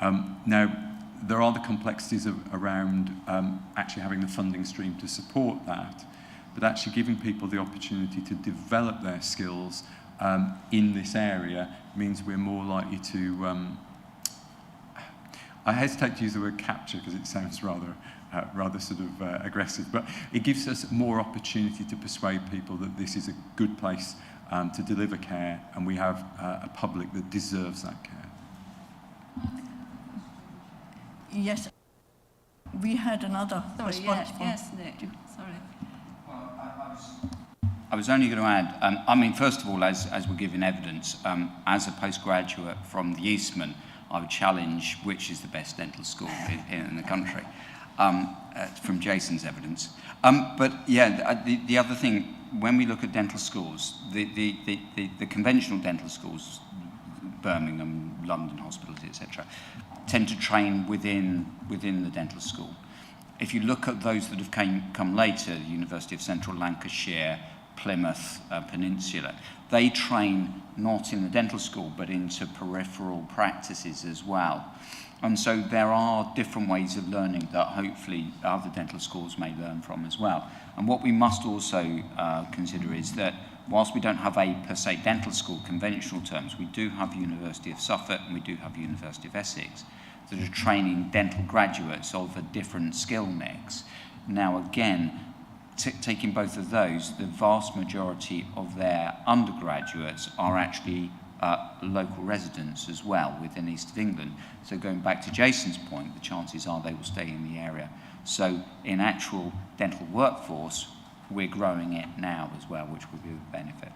Now, there are the complexities around actually having the funding stream to support that, but actually giving people the opportunity to develop their skills in this area means we're more likely to, I hesitate to use the word capture because it sounds rather sort of aggressive, but it gives us more opportunity to persuade people that this is a good place to deliver care, and we have a public that deserves that care. Yes, we had another response. Yes, Nick. Sorry. Well, I was only going to add, I mean, first of all, as we're giving evidence, as a postgraduate from the Eastman, I would challenge which is the best dental school in the country, from Jason's evidence. But yeah, the other thing, when we look at dental schools, the conventional dental schools, Birmingham, London hospitals, etc., tend to train within the dental school. If you look at those that have come later, the University of Central Lancashire, Plymouth Peninsula, they train not in the dental school but into peripheral practices as well. And so there are different ways of learning that hopefully other dental schools may learn from as well. And what we must also consider is that whilst we don't have a per se dental school conventional terms, we do have University of Suffolk and we do have University of Essex that are training dental graduates of a different skill mix. Now again, taking both of those, the vast majority of their undergraduates are actually local residents as well within East of England. So going back to Jason's point, the chances are they will stay in the area. So in actual dental workforce, we're growing it now as well, which will be a benefit.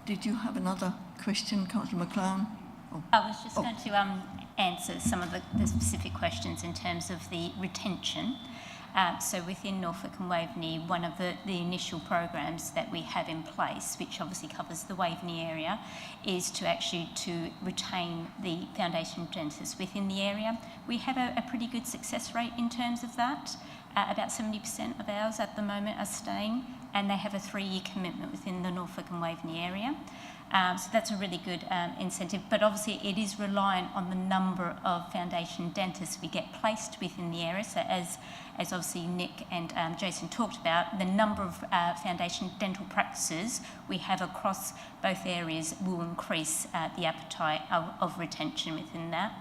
Did you have another question, Councillor McLaren? Oh. I was just going to answer some of the specific questions in terms of the retention. So within Norfolk and Waveney, one of the initial programs that we have in place, which obviously covers the Waveney area, is to retain the foundation dentists within the area. We have a pretty good success rate in terms of that. About 70% of ours at the moment are staying, and they have a 3-year commitment within the Norfolk and Waveney area. So that's a really good incentive, but obviously it is reliant on the number of foundation dentists we get placed within the area. So as obviously Nick and Jason talked about, the number of foundation dental practices we have across both areas will increase the appetite of retention within that.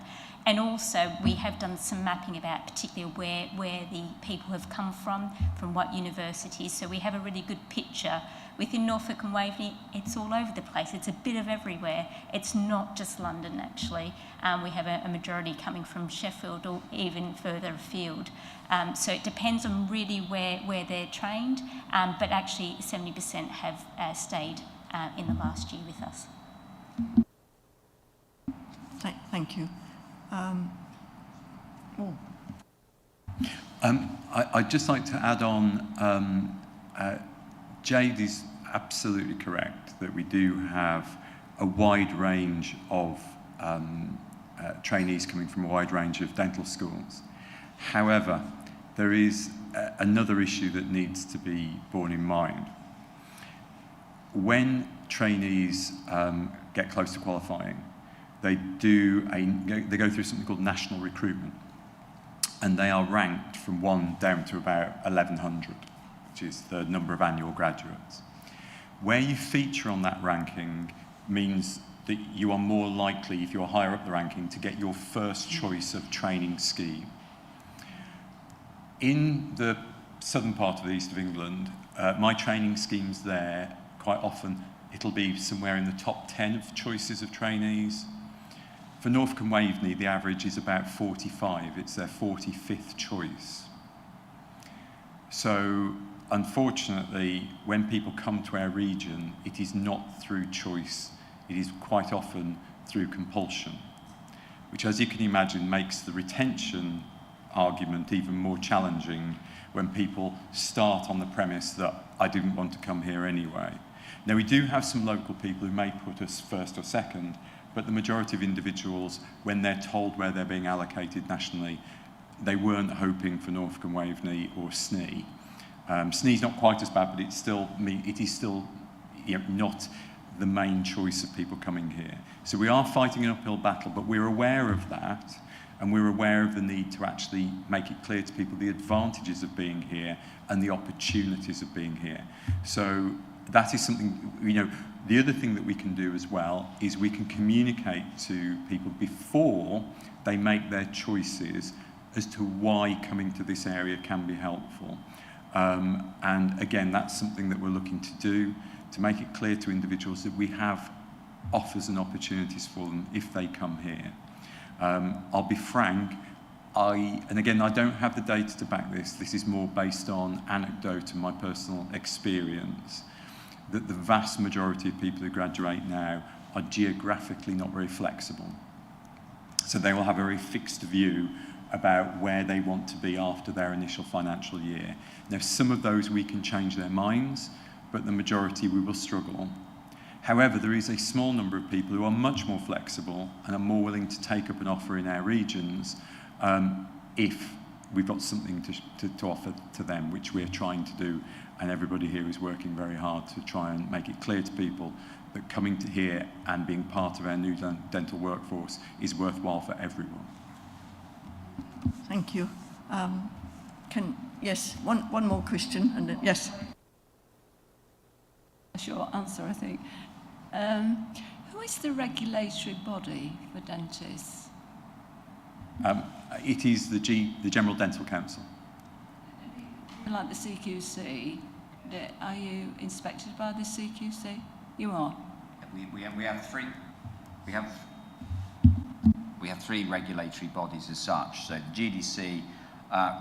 And also we have done some mapping about particularly where the people have come from what universities. So we have a really good picture. Within Norfolk and Waveney, it's all over the place. It's a bit of everywhere. It's not just London, actually. We have a majority coming from Sheffield or even further afield. So it depends on really where they're trained, but actually 70% have stayed in the last year with us. Thank you. I'd just like to add on, Jade is absolutely correct that we do have a wide range of trainees coming from a wide range of dental schools. However, there is another issue that needs to be borne in mind. When trainees get close to qualifying, they go through something called national recruitment, and they are ranked from 1 down to about 1,100, which is the number of annual graduates. Where you feature on that ranking means that you are more likely, if you're higher up the ranking, to get your first choice of training scheme. In the southern part of the east of England, my training schemes there, quite often, it'll be somewhere in the top 10 of choices of trainees. For Norfolk and Waveney, the average is about 45. It's their 45th choice. So, unfortunately, when people come to our region, it is not through choice. It is quite often through compulsion, which, as you can imagine, makes the retention argument even more challenging when people start on the premise that I didn't want to come here anyway. Now, we do have some local people who may put us first or second, but the majority of individuals, when they're told where they're being allocated nationally, they weren't hoping for Norfolk and Waveney or SNE. SNE's not quite as bad, but it is still not the main choice of people coming here. So we are fighting an uphill battle, but we're aware of that, and we're aware of the need to actually make it clear to people the advantages of being here and the opportunities of being here. So that is something, the other thing that we can do as well is we can communicate to people before they make their choices as to why coming to this area can be helpful. And again, that's something that we're looking to do, to make it clear to individuals that we have offers and opportunities for them if they come here. I'll be frank, and again, I don't have the data to back this. This is more based on anecdote and my personal experience, that the vast majority of people who graduate now are geographically not very flexible. So they will have a very fixed view about where they want to be after their initial financial year. Now, some of those we can change their minds, but the majority we will struggle. However, there is a small number of people who are much more flexible and are more willing to take up an offer in our regions if we've got something to offer to them, which we're trying to do, and everybody here is working very hard to try and make it clear to people that coming to here and being part of our new dental workforce is worthwhile for everyone. Thank you. Yes, one more question, and then, yes. A short answer, I think. Who is the regulatory body for dentists? It is the General Dental Council. Like the CQC, are you inspected by the CQC? You are. We have three. We have three regulatory bodies as such. So the GDC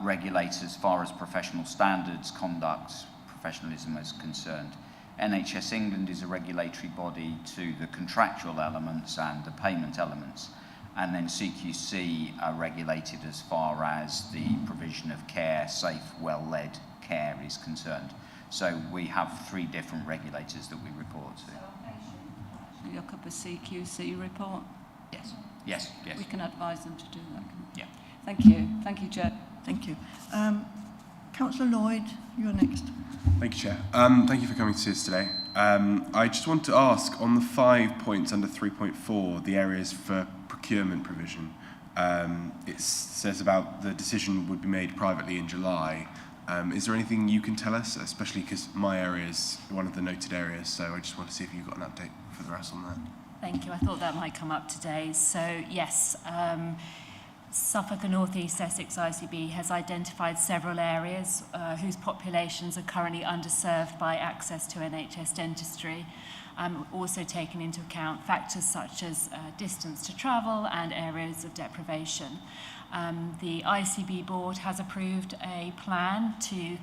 regulates as far as professional standards, conduct, professionalism is concerned. NHS England is a regulatory body to the contractual elements and the payment elements. And then CQC are regulated as far as the provision of care, safe, well-led care is concerned. So we have three different regulators that we report to. So a patient should look up a CQC report? Yes. Yes. We can advise them to do that. Yeah. Thank you. Thank you, Chair. Thank you. Councillor Lloyd, you're next. Thank you, Chair. Thank you for coming to see us today. I just want to ask, on the 5 points under 3.4, the areas for procurement provision, it says about the decision would be made privately in July. Is there anything you can tell us, especially because my area is one of the noted areas, so I just want to see if you've got an update for the rest on that. Thank you. I thought that might come up today. So, yes, Suffolk and North East Essex ICB has identified several areas whose populations are currently underserved by access to NHS dentistry. Also taking into account factors such as distance to travel and areas of deprivation. The ICB board has approved a plan to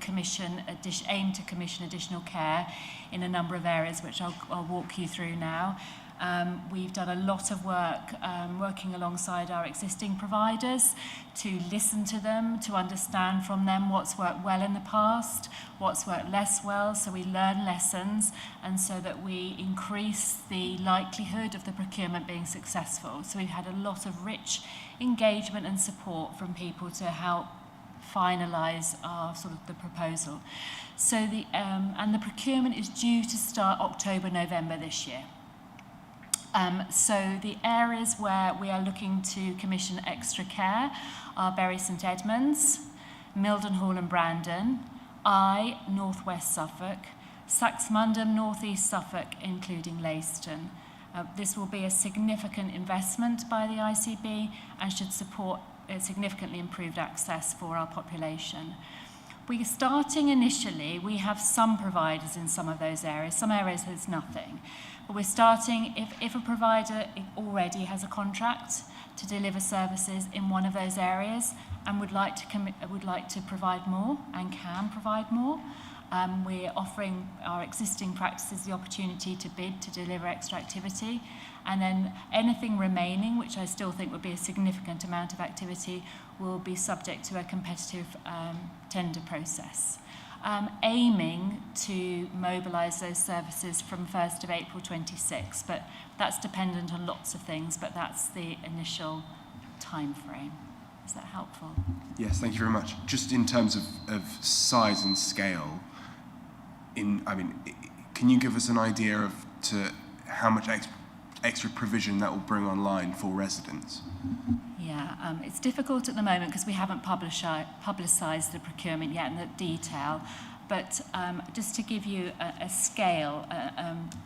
aim to commission additional care in a number of areas, which I'll walk you through now. We've done a lot of work working alongside our existing providers to listen to them, to understand from them what's worked well in the past, what's worked less well, so we learn lessons and so that we increase the likelihood of the procurement being successful. So we've had a lot of rich engagement and support from people to help finalise our the proposal. So the procurement is due to start October, November this year. So the areas where we are looking to commission extra care are Bury St Edmunds, Mildenhall and Brandon, North West Suffolk, Saxmundham, North East Suffolk, including Leiston. This will be a significant investment by the ICB and should support significantly improved access for our population. We're starting initially, we have some providers in some of those areas. Some areas there's nothing. But we're starting, if a provider already has a contract to deliver services in one of those areas and would like to provide more and can provide more, we're offering our existing practices the opportunity to bid to deliver extra activity. And then anything remaining, which I still think would be a significant amount of activity, will be subject to a competitive tender process. Aiming to mobilise those services from 1st of April 26, but that's dependent on lots of things, but that's the initial time frame. Is that helpful? Yes, thank you very much. Just in terms of size and scale, can you give us an idea of how much extra provision that will bring online for residents? Yeah, it's difficult at the moment because we haven't publicised the procurement yet in the detail. But just to give you a scale,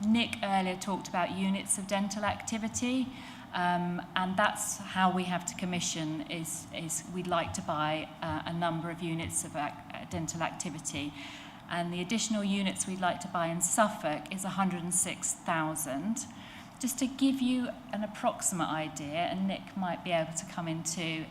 Nick earlier talked about units of dental activity, and that's how we have to commission. Is we'd like to buy a number of units of dental activity, and the additional units we'd like to buy in Suffolk is 106,000. Just to give you an approximate idea, and Nick might be able to come into,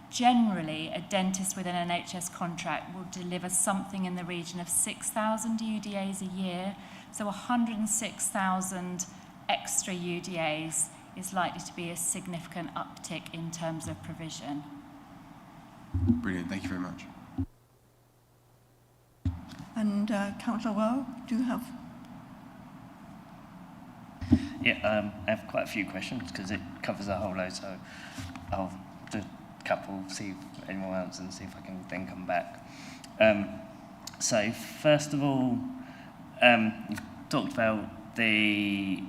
generally, a dentist with an NHS contract will deliver something in the region of 6,000 UDAs a year. So 106,000 extra UDAs is likely to be a significant uptick in terms of provision. Brilliant, thank you very much. And Councillor Rowe, do you have? Yeah, I have quite a few questions because it covers a whole load, so I'll do a couple, see if anyone else, and see if I can then come back. So first of all, you've talked about the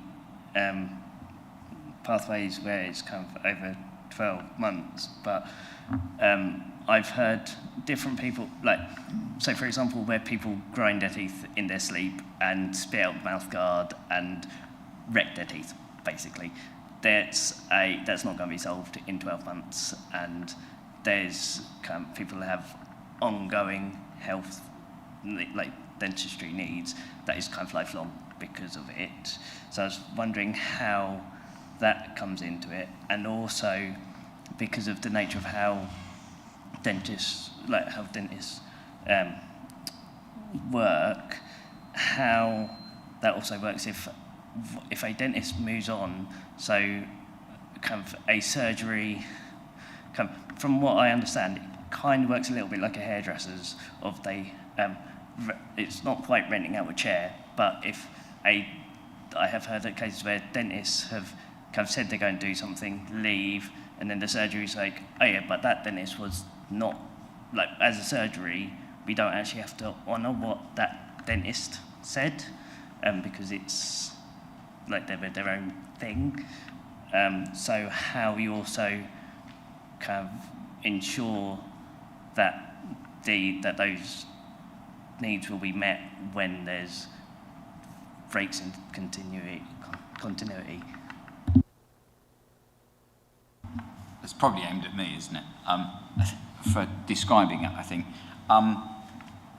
pathways where it's kind of over 12 months, but I've heard different people, like, so for example, where people grind their teeth in their sleep and spit out mouth guard and wreck their teeth, basically. That's not going to be solved in 12 months, and there's kind of people that have ongoing health, like dentistry needs, that is kind of lifelong because of it. So I was wondering how that comes into it, and also because of the nature of how dentists work, how that also works if a dentist moves on, so kind of a surgery, kind of, from what I understand, it kind of works a little bit like a hairdresser's, of they, it's not quite renting out a chair, but I have heard of cases where dentists have kind of said they're going to do something, leave, and then the surgery's like, oh yeah, but that dentist was not, like, as a surgery, we don't actually have to honour what that dentist said, because it's like their own thing. So how you also kind of ensure that those needs will be met when there's breaks in continuity. It's probably aimed at me, isn't it? For describing it, I think.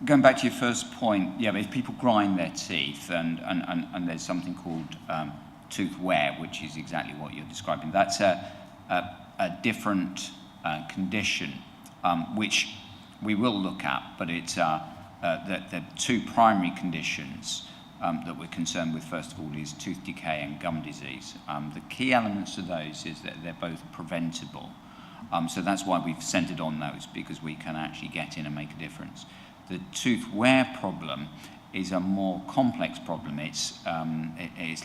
Going back to your first point, yeah, if people grind their teeth and there's something called tooth wear, which is exactly what you're describing, that's a different condition, which we will look at, but it's the two primary conditions that we're concerned with, first of all, is tooth decay and gum disease. The key elements of those is that they're both preventable. So that's why we've centred on those, because we can actually get in and make a difference. The tooth wear problem is a more complex problem. Its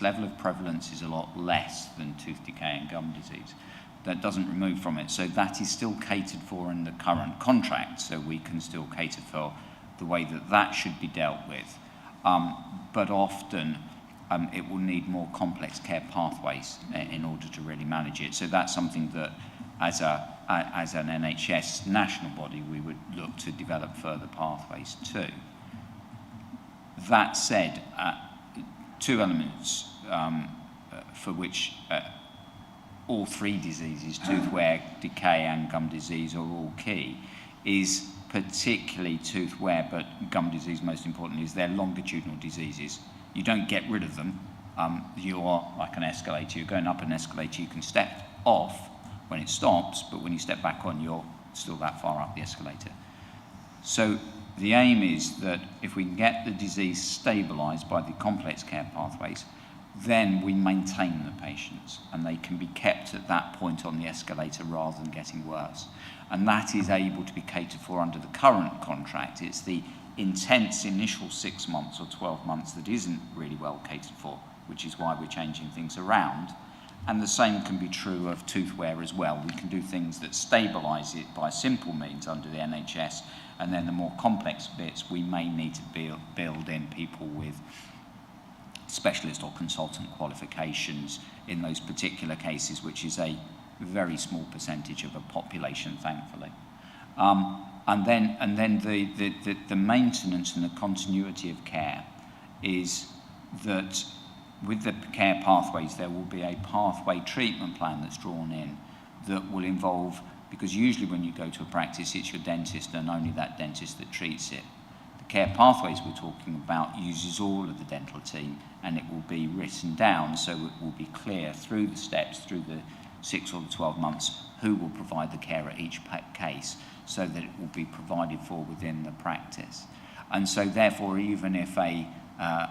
level of prevalence is a lot less than tooth decay and gum disease. That doesn't remove from it. So that is still catered for in the current contract. So we can still cater for the way that should be dealt with. But often it will need more complex care pathways in order to really manage it. So that's something that as an NHS national body, we would look to develop further pathways too. That said, two elements for which all three diseases, tooth wear, decay and gum disease, are all key, is particularly tooth wear, but gum disease most importantly, is they're longitudinal diseases. You don't get rid of them. You're like an escalator. You're going up an escalator, you can step off when it stops, but when you step back on, you're still that far up the escalator. So the aim is that if we can get the disease stabilised by the complex care pathways, then we maintain the patients and they can be kept at that point on the escalator rather than getting worse. And that is able to be catered for under the current contract. It's the intense initial 6 months or 12 months that isn't really well catered for, which is why we're changing things around. And the same can be true of tooth wear as well. We can do things that stabilise it by simple means under the NHS, and then the more complex bits we may need to build in people with specialist or consultant qualifications in those particular cases, which is a very small percentage of a population, thankfully. And then the maintenance and the continuity of care is that with the care pathways, there will be a pathway treatment plan that's drawn in that will involve, because usually when you go to a practice, it's your dentist and only that dentist that treats it. The care pathways we're talking about uses all of the dental team, and it will be written down so it will be clear through the steps, through the 6 or the 12 months, who will provide the care at each case, so that it will be provided for within the practice. And so therefore, even if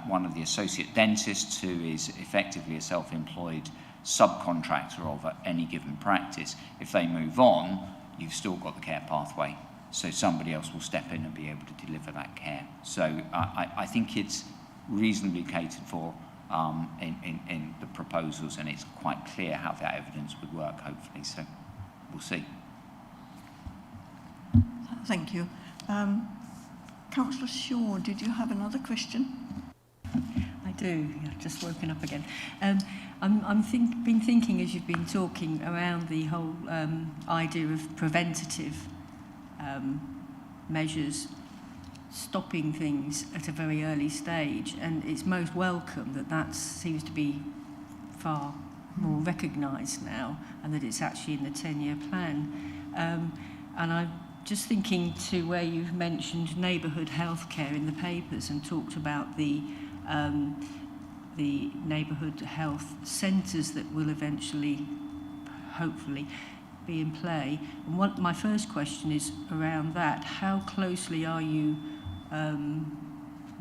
one of the associate dentists, who is effectively a self-employed subcontractor of any given practice, if they move on, you've still got the care pathway. So somebody else will step in and be able to deliver that care. So I think it's reasonably catered for in the proposals, and it's quite clear how that evidence would work, hopefully. So we'll see. Thank you. Councillor Shaw, did you have another question? I do. Yeah, just woken up again. Been thinking as you've been talking around the whole idea of preventative measures, stopping things at a very early stage, and it's most welcome that that seems to be far more recognised now, and that it's actually in the 10-year plan. And I'm just thinking to where you've mentioned neighbourhood healthcare in the papers and talked about the neighbourhood health centres that will eventually, hopefully, be in play. And my first question is around that. How closely are you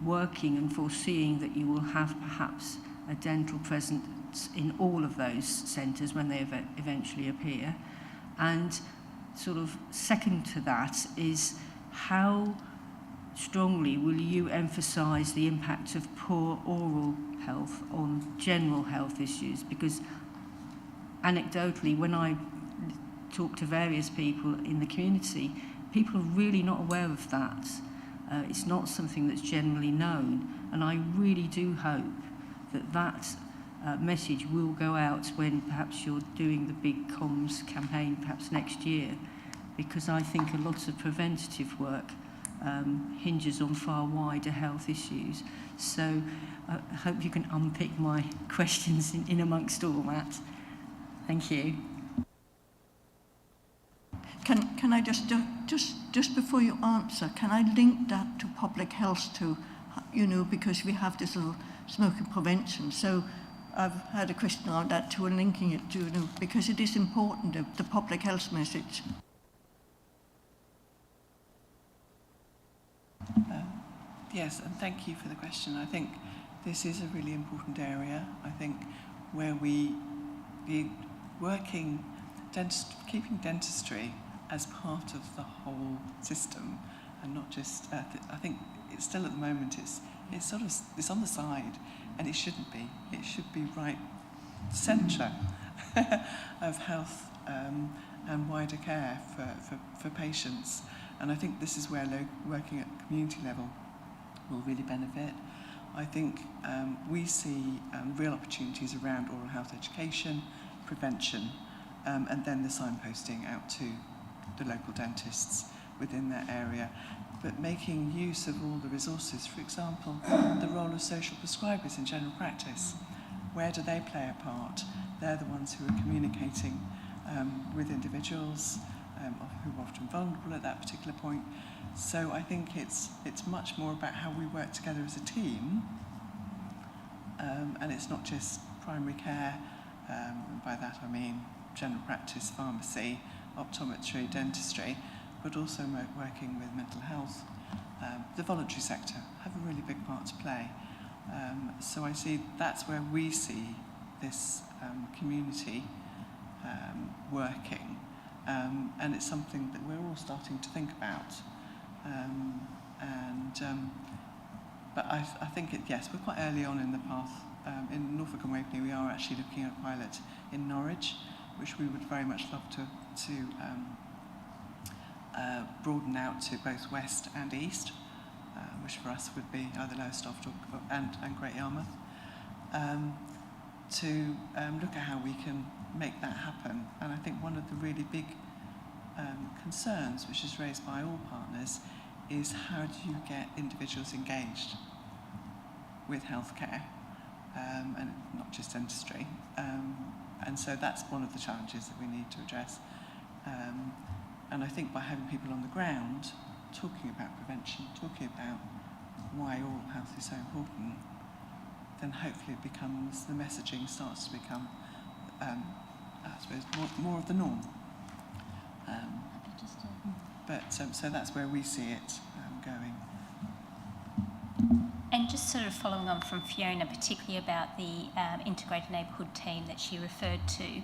working and foreseeing that you will have perhaps a dental presence in all of those centres when they eventually appear? And sort of second to that is, how strongly will you emphasise the impact of poor oral health on general health issues? Because anecdotally, when I talk to various people in the community, people are really not aware of that. It's not something that's generally known, and I really do hope that that message will go out when perhaps you're doing the big comms campaign perhaps next year, because I think a lot of preventative work hinges on far wider health issues. So I hope you can unpick my questions in amongst all that. Thank you. Can I just before you answer, can I link that to public health too? You know, because we have this little smoking prevention. So I've had a question on that too, and linking it to, you know, because it is important, the public health message. Yes, and thank you for the question. I think this is a really important area. I think where we be working, keeping dentistry as part of the whole system, and not just. I think it's still at the moment it's on the side, and it shouldn't be. It should be right centre of health and wider care for patients. And I think this is where working at community level will really benefit. I think we see real opportunities around oral health education, prevention, and then the signposting out to the local dentists within their area. But making use of all the resources, for example, the role of social prescribers in general practice. Where do they play a part? They're the ones who are communicating with individuals who are often vulnerable at that particular point. So I think it's much more about how we work together as a team, and it's not just primary care, and by that I mean general practice, pharmacy, optometry, dentistry, but also working with mental health. The voluntary sector have a really big part to play. So I see that's where we see this community working, and it's something that we're all starting to think about. But I think yes, we're quite early on in the path. In Norfolk and Waveney, we are actually looking at a pilot in Norwich, which we would very much love to broaden out to both west and east, which for us would be either Lowestoft and Great Yarmouth, to look at how we can make that happen. And I think one of the really big concerns, which is raised by all partners, is how do you get individuals engaged with healthcare, and not just dentistry. And so that's one of the challenges that we need to address. And I think by having people on the ground talking about prevention, talking about why oral health is so important, then hopefully it becomes, the messaging starts to become I suppose, more of the norm. So that's where we see it going. And just sort of following on from Fiona, particularly about the integrated neighbourhood team that she referred to,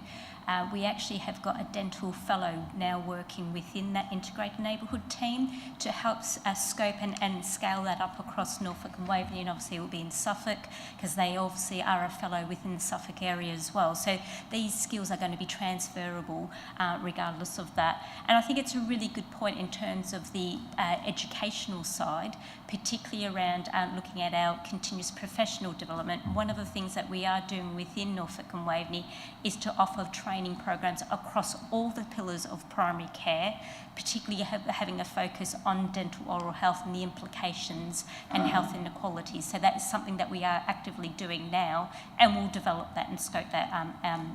we actually have got a dental fellow now working within that integrated neighbourhood team to help scope and scale that up across Norfolk and Waverley, and obviously it will be in Suffolk because they obviously are a fellow within the Suffolk area as well. So these skills are going to be transferable regardless of that. And I think it's a really good point in terms of the educational side, particularly around looking at our continuous professional development. One of the things that we are doing within Norfolk and Waveney is to offer training programs across all the pillars of primary care, particularly having a focus on dental oral health and the implications and health inequalities. So that is something that we are actively doing now, and we'll develop that and scope that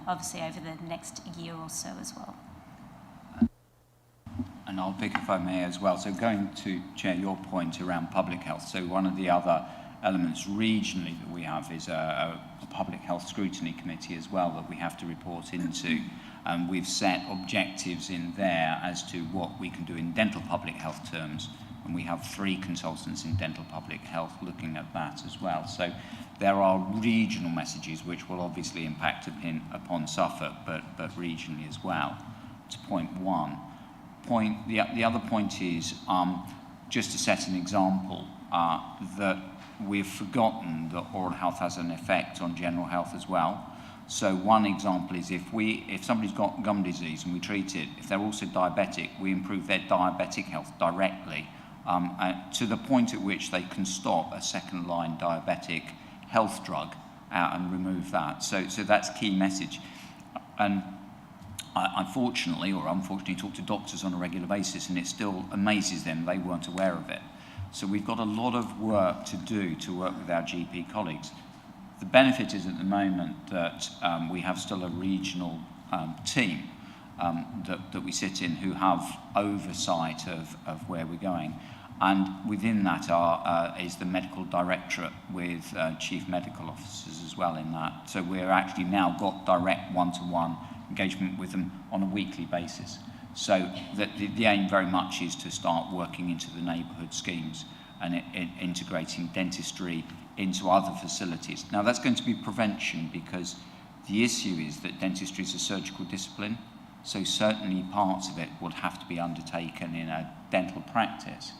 obviously over the next year or so as well. And I'll pick, if I may, as well. So going to, Chair, your point around public health. So one of the other elements regionally that we have is a public health scrutiny committee as well that we have to report into. And we've set objectives in there as to what we can do in dental public health terms. And we have 3 consultants in dental public health looking at that as well. So there are regional messages which will obviously impact upon Suffolk, but regionally as well. To point one. The other point is, just to set an example, that we've forgotten that oral health has an effect on general health as well. So one example is if somebody's got gum disease and we treat it, if they're also diabetic, we improve their diabetic health directly to the point at which they can stop a second-line diabetic health drug and remove that. So that's a key message. And I unfortunately talk to doctors on a regular basis, and it still amazes them they weren't aware of it. So we've got a lot of work to do to work with our GP colleagues. The benefit is at the moment that we have still a regional team that we sit in who have oversight of where we're going. And within that is the medical directorate with chief medical officers as well in that. So we're actually now got direct one-to-one engagement with them on a weekly basis. So the aim very much is to start working into the neighbourhood schemes and integrating dentistry into other facilities. Now that's going to be prevention because the issue is that dentistry is a surgical discipline, so certainly parts of it would have to be undertaken in a dental practice.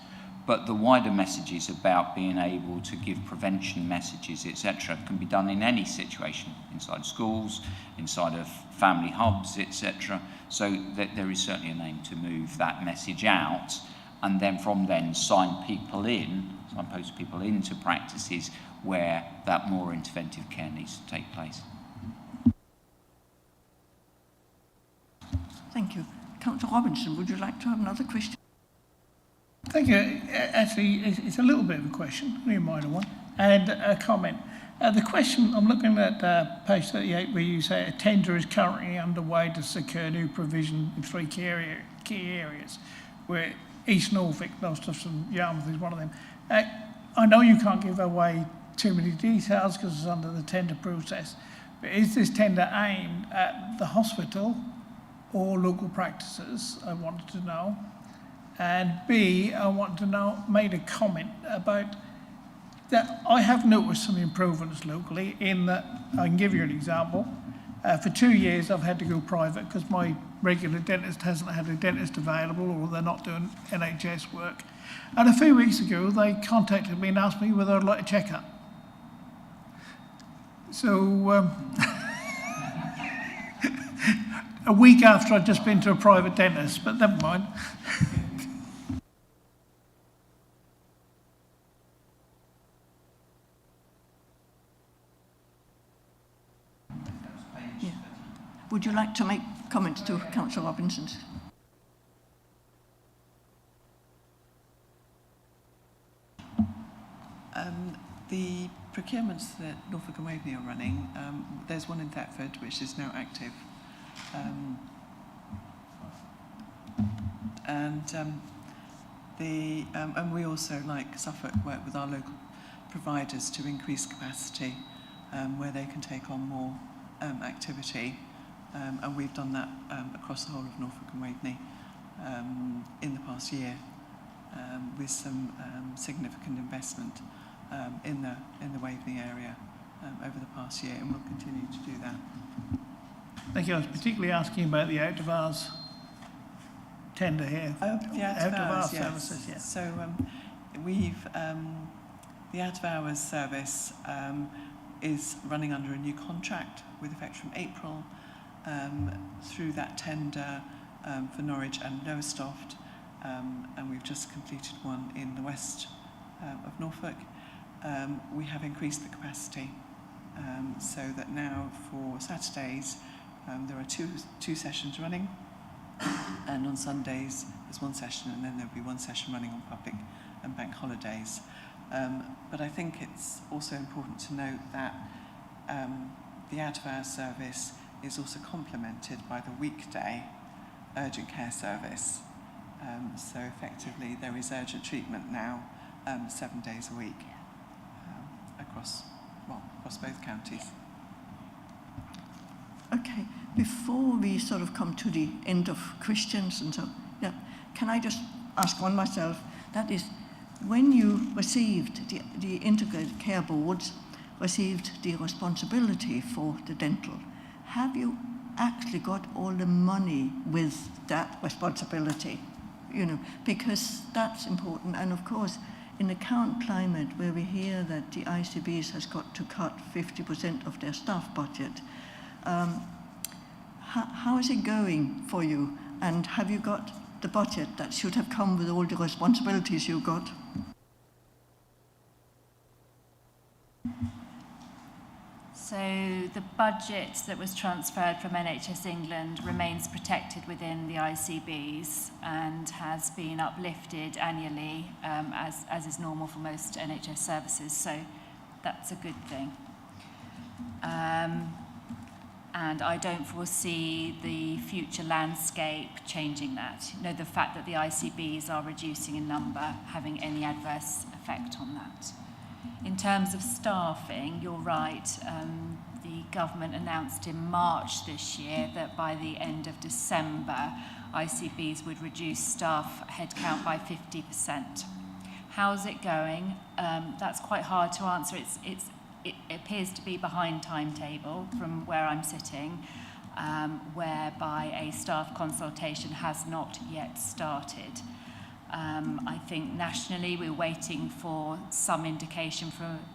But the wider messages about being able to give prevention messages, etc., can be done in any situation, inside schools, inside of family hubs, etc. So there is certainly an aim to move that message out, and then from then signpost people into practices where that more interventive care needs to take place. Thank you. Councillor Robinson, would you like to have another question? Thank you. Actually, it's a little bit of a question, only a minor one, and a comment. The question, I'm looking at page 38 where you say a tender is currently underway to secure new provision in 3 key areas, where East Norfolk, Lowestoft and Yarmouth is one of them. I know you can't give away too many details because it's under the tender process, but is this tender aimed at the hospital or local practices? I wanted to know. And B, I want to know, made a comment about that I have noticed some improvements locally in that, I can give you an example. For 2 years I've had to go private because my regular dentist hasn't had a dentist available or they're not doing NHS work. And a few weeks ago they contacted me and asked me whether I'd like a checkup. So a week after I'd just been to a private dentist, but never mind. Would you like to make comments to Councillor Robinson? The procurements that Norfolk and Waveney are running, there's one in Thetford which is now active. And we also, like Suffolk, work with our local providers to increase capacity where they can take on more activity. and we've done that across the whole of Norfolk and Waveney in the past year with some significant investment in the Waveney area over the past year, and we'll continue to do that. Thank you. I was particularly asking about the out-of-hours tender here. Oh, the out-of-hours, yes. Services, yeah. So we've, the out-of-hours service is running under a new contract with effect from April through that tender for Norwich and Lowestoft, and we've just completed one in the west of Norfolk. We have increased the capacity so that now for Saturdays there are two sessions running, and on Sundays there's one session, and then there'll be one session running on public and bank holidays. But I think it's also important to note that the out-of-hours service is also complemented by the weekday urgent care service. So effectively there is urgent treatment now 7 days a week across both counties. Okay, before we sort of come to the end of Christians and so, yeah, can I just ask one myself? That is, when you received the Integrated Care Boards received the responsibility for the dental, have you actually got all the money with that responsibility? You know, because that's important. And of course, in the current climate where we hear that the ICBs has got to cut 50% of their staff budget, how is it going for you? And have you got the budget that should have come with all the responsibilities you got? So the budget that was transferred from NHS England remains protected within the ICBs and has been uplifted annually, as is normal for most NHS services. So that's a good thing. And I don't foresee the future landscape changing that. You know, the fact that the ICBs are reducing in number having any adverse effect on that. In terms of staffing, you're right, the government announced in March this year that by the end of December, ICBs would reduce staff headcount by 50%. How's it going? That's quite hard to answer. It appears to be behind timetable from where I'm sitting, whereby a staff consultation has not yet started. I think nationally we're waiting for some indication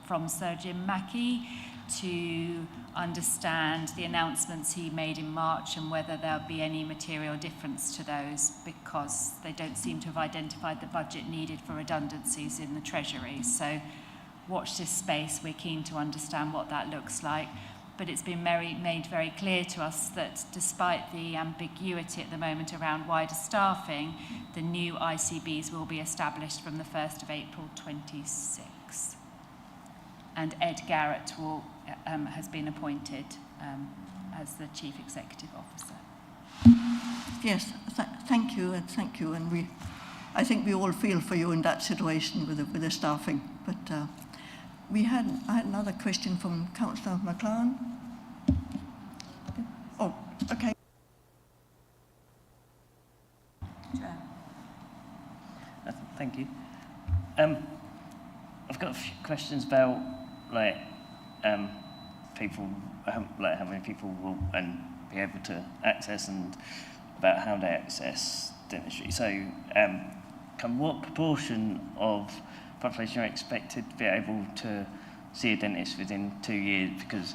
from Sir Jim Mackey to understand the announcements he made in March and whether there'll be any material difference to those, because they don't seem to have identified the budget needed for redundancies in the Treasury. So watch this space. We're keen to understand what that looks like. But it's been made very clear to us that despite the ambiguity at the moment around wider staffing, the new ICBs will be established from the 1st of April 26. And Ed Garrett has been appointed as the Chief Executive Officer. Yes, thank you, and I think we all feel for you in that situation with the staffing. But I had another question from Councillor McLaren. Oh, okay. Thank you. I've got a few questions about people, how many people will be able to access, and about how they access dentistry. So, what proportion of population are expected to be able to see a dentist within 2 years? Because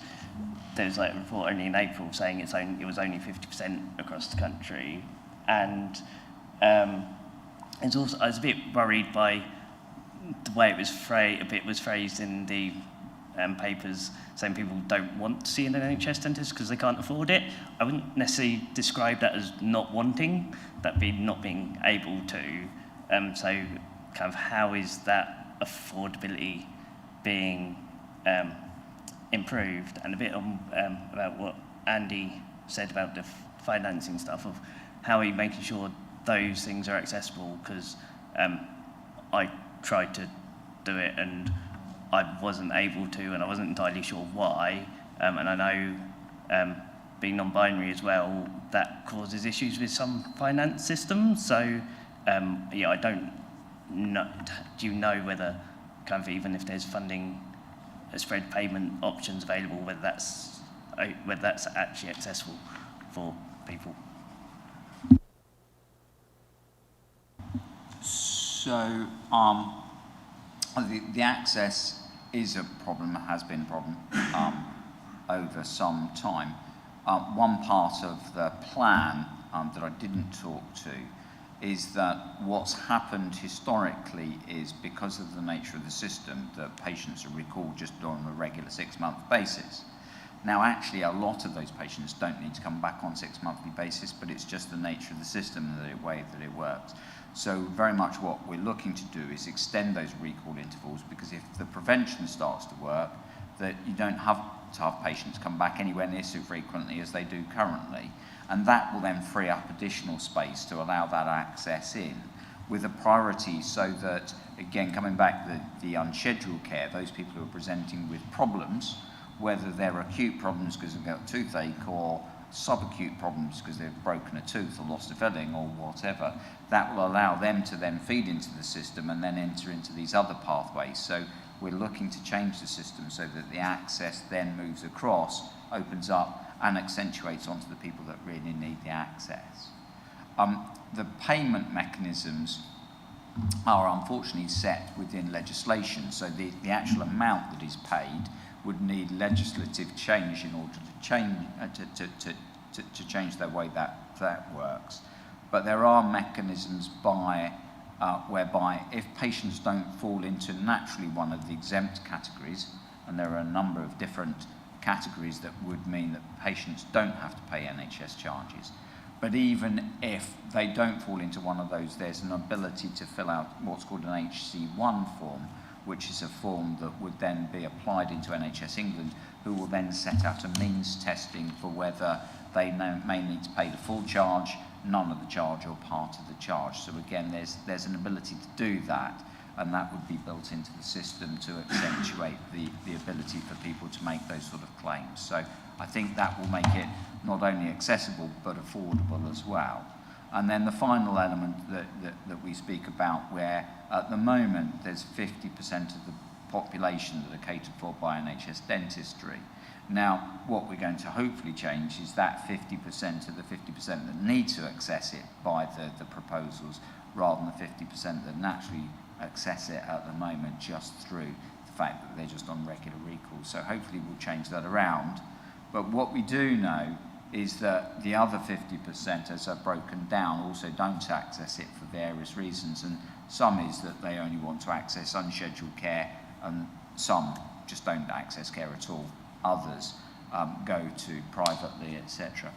there was a report only in April saying it was only 50% across the country, and it's also, I was a bit worried by the way it was phrased in the papers, saying people don't want to see an NHS dentist because they can't afford it. I wouldn't necessarily describe that as not wanting, that be not being able to. So how is that affordability being improved? And a bit about what Andy said about the financing stuff, of how are you making sure those things are accessible, because I tried to do it and I wasn't able to, and I wasn't entirely sure why, and I know being non-binary as well, that causes issues with some finance systems. So yeah, I don't know. Do you know whether kind of even if there's funding, spread payment options available, whether that's actually accessible for people? So the access is a problem, has been a problem over some time. One part of the plan that I didn't talk to is that what's happened historically is because of the nature of the system that patients are recalled just on a regular 6-month basis. Now actually a lot of those patients don't need to come back on 6-monthly basis, but it's just the nature of the system and the way that it works. So very much what we're looking to do is extend those recall intervals, because if the prevention starts to work, that you don't have to have patients come back anywhere near so frequently as they do currently. And that will then free up additional space to allow that access in, with a priority so that, again, coming back to the unscheduled care, those people who are presenting with problems, whether they're acute problems because they've got toothache or subacute problems because they've broken a tooth or lost a filling or whatever, that will allow them to then feed into the system and then enter into these other pathways. So we're looking to change the system so that the access then moves across, opens up, and accentuates onto the people that really need the access. The payment mechanisms are unfortunately set within legislation, so the actual amount that is paid would need legislative change in order to change the way that works. But there are mechanisms whereby if patients don't fall into naturally one of the exempt categories, and there are a number of different categories that would mean that patients don't have to pay NHS charges. But even if they don't fall into one of those, there's an ability to fill out what's called an HC1 form, which is a form that would then be applied into NHS England, who will then set out a means testing for whether they may need to pay the full charge, none of the charge, or part of the charge. So again, there's an ability to do that, and that would be built into the system to accentuate the ability for people to make those sort of claims. So I think that will make it not only accessible but affordable as well. And then the final element that we speak about, where at the moment there's 50% of the population that are catered for by NHS dentistry. Now, what we're going to hopefully change is that 50% of the 50% that need to access it by the proposals, rather than the 50% that naturally access it at the moment just through the fact that they're just on regular recall. So hopefully we'll change that around. But what we do know is that the other 50%, as are broken down, also don't access it for various reasons. And some is that they only want to access unscheduled care, and some just don't access care at all. Others go to privately, etc.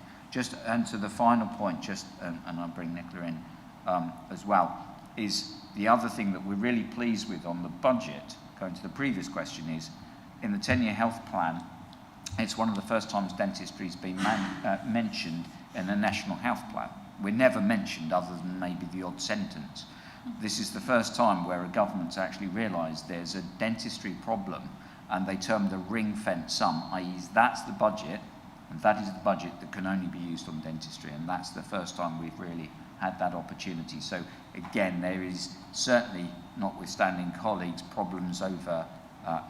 And to the final point, and I'll bring Nicola in as well, is the other thing that we're really pleased with on the budget, going to the previous question, is in the 10-year health plan, it's one of the first times dentistry has been mentioned in a national health plan. We're never mentioned other than maybe the odd sentence. This is the first time where a government's actually realised there's a dentistry problem, and they term the ring-fence sum, i.e. that's the budget, and that is the budget that can only be used on dentistry, and that's the first time we've really had that opportunity. So again, there is certainly, notwithstanding colleagues' problems over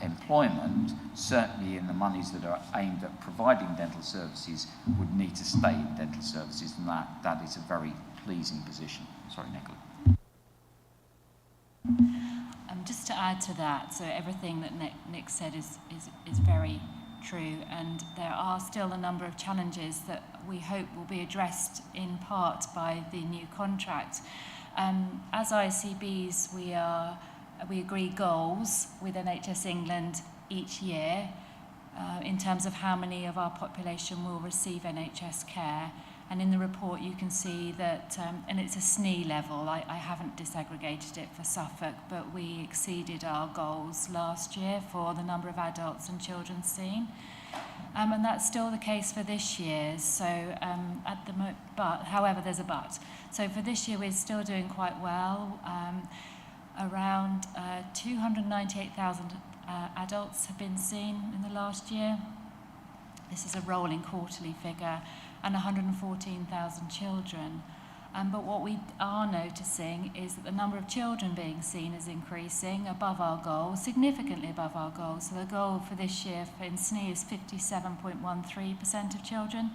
employment, certainly in the monies that are aimed at providing dental services would need to stay in dental services, and that is a very pleasing position. Sorry, Nicola. Just to add to that, so everything that Nick said is very true, and there are still a number of challenges that we hope will be addressed in part by the new contract. As ICBs, we agree goals with NHS England each year in terms of how many of our population will receive NHS care. And in the report you can see that, and it's a SNE level, I haven't disaggregated it for Suffolk, but we exceeded our goals last year for the number of adults and children seen. And that's still the case for this year. So however, there's a but. So for this year we're still doing quite well. Around 298,000 adults have been seen in the last year. this is a rolling quarterly figure, and 114,000 children. But what we are noticing is that the number of children being seen is increasing above our goal, significantly above our goal. So the goal for this year in SNE is 57.13% of children.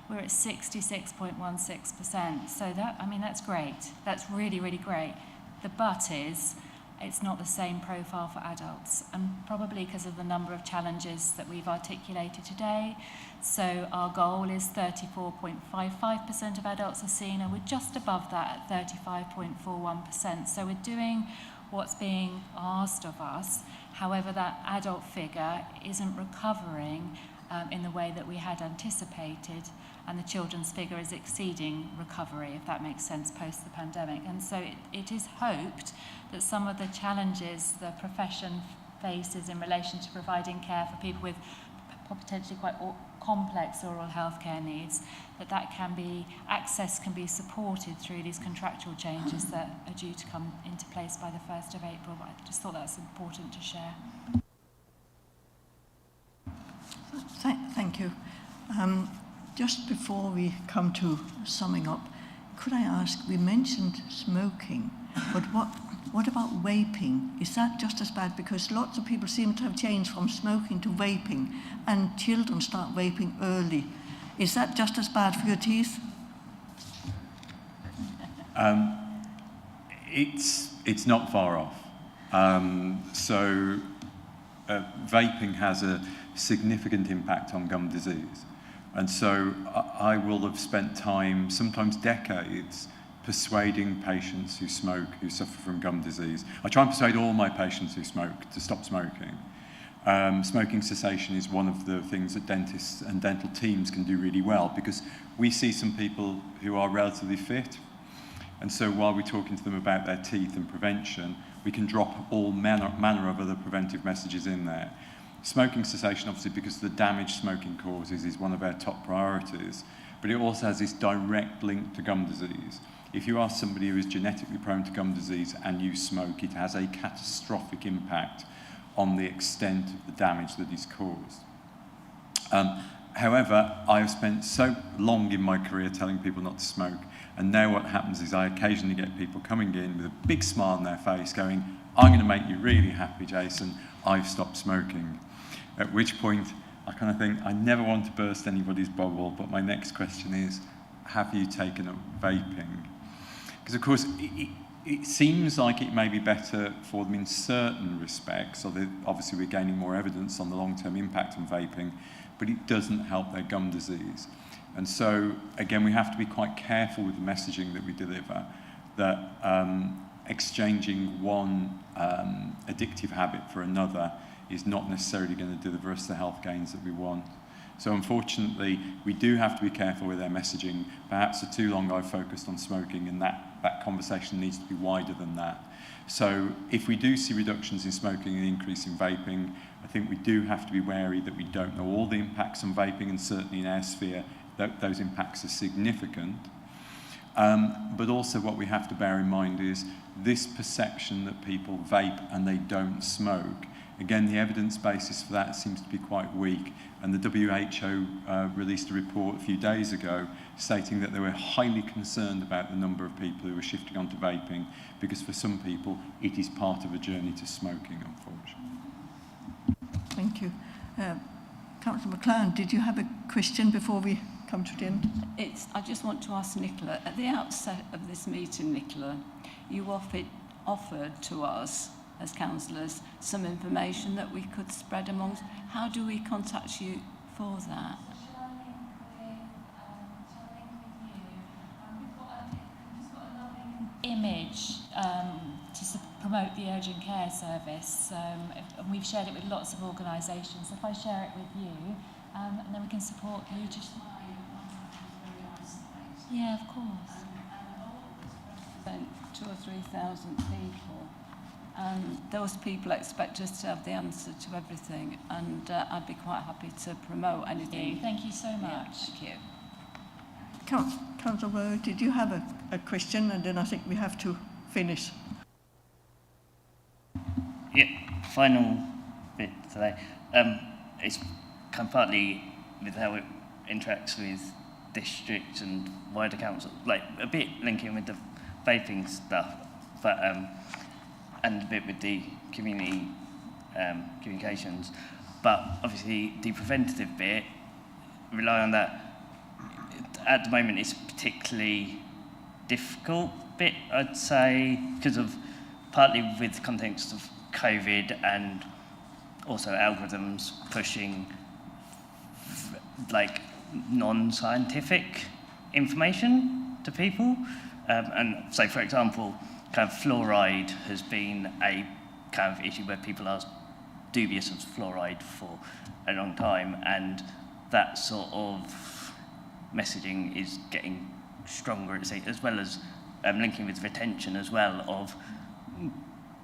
We're at 66.16%. So that's great. That's really, really great. The but is, it's not the same profile for adults, and probably because of the number of challenges that we've articulated today. So our goal is 34.55% of adults are seen, and we're just above that at 35.41%. So we're doing what's being asked of us. However, that adult figure isn't recovering in the way that we had anticipated, and the children's figure is exceeding recovery, if that makes sense, post the pandemic. And so it is hoped that some of the challenges the profession faces in relation to providing care for people with potentially quite complex oral health care needs, access can be supported through these contractual changes that are due to come into place by the 1st of April. But I just thought that's important to share. Thank you. Just before we come to summing up, could I ask, we mentioned smoking, but what about vaping? Is that just as bad? Because lots of people seem to have changed from smoking to vaping, and children start vaping early. Is that just as bad for your teeth? It's not far off. Vaping has a significant impact on gum disease. And so I will have spent time, sometimes decades, persuading patients who smoke, who suffer from gum disease. I try and persuade all my patients who smoke to stop smoking. Smoking cessation is one of the things that dentists and dental teams can do really well, because we see some people who are relatively fit. And so while we're talking to them about their teeth and prevention, we can drop all manner of other preventive messages in there. Smoking cessation, obviously, because of the damage smoking causes, is one of our top priorities, but it also has this direct link to gum disease. If you are somebody who is genetically prone to gum disease and you smoke, it has a catastrophic impact on the extent of the damage that is caused. However, I have spent so long in my career telling people not to smoke, and now what happens is I occasionally get people coming in with a big smile on their face going, "I'm going to make you really happy, Jason, I've stopped smoking." At which point, I kind of think, I never want to burst anybody's bubble, but my next question is, have you taken up vaping? Because, of course, it seems like it may be better for them in certain respects, so that obviously we're gaining more evidence on the long-term impact on vaping, but it doesn't help their gum disease. And so, again, we have to be quite careful with the messaging that we deliver, that exchanging one addictive habit for another is not necessarily going to deliver us the health gains that we want. So unfortunately, we do have to be careful with our messaging. Perhaps for too long I've focused on smoking, and that conversation needs to be wider than that. So if we do see reductions in smoking and increase in vaping, I think we do have to be wary that we don't know all the impacts on vaping, and certainly in our sphere, those impacts are significant. But also what we have to bear in mind is this perception that people vape and they don't smoke. Again, the evidence basis for that seems to be quite weak, and the WHO released a report a few days ago stating that they were highly concerned about the number of people who are shifting onto vaping, because for some people it is part of a journey to smoking, unfortunately. Thank you. Councillor McLaren, did you have a question before we come to the end? I just want to ask Nicola, at the outset of this meeting, Nicola, you offered to us as councillors some information that we could spread amongst. How do we contact you for that? Image to promote the urgent care service, and we've shared it with lots of organisations. If I share it with you, and then we can support you. Yeah, of course. 2,000 or 3,000 people, and those people expect us to have the answer to everything, and I'd be quite happy to promote anything. Thank you so much. Yeah, thank you. Councillor Rowe, did you have a question? And then I think we have to finish. Yeah, final bit today. It's kind of partly with how it interacts with districts and wider council, like a bit linking with the vaping stuff, but and a bit with the community communications. But obviously the preventative bit, rely on that. At the moment, it's a particularly difficult bit, I'd say, because of partly with the context of COVID and also algorithms pushing like non-scientific information to people. And so, for example, kind of fluoride has been a kind of issue where people are dubious of fluoride for a long time, and that sort of messaging is getting stronger, as well as linking with retention as well, of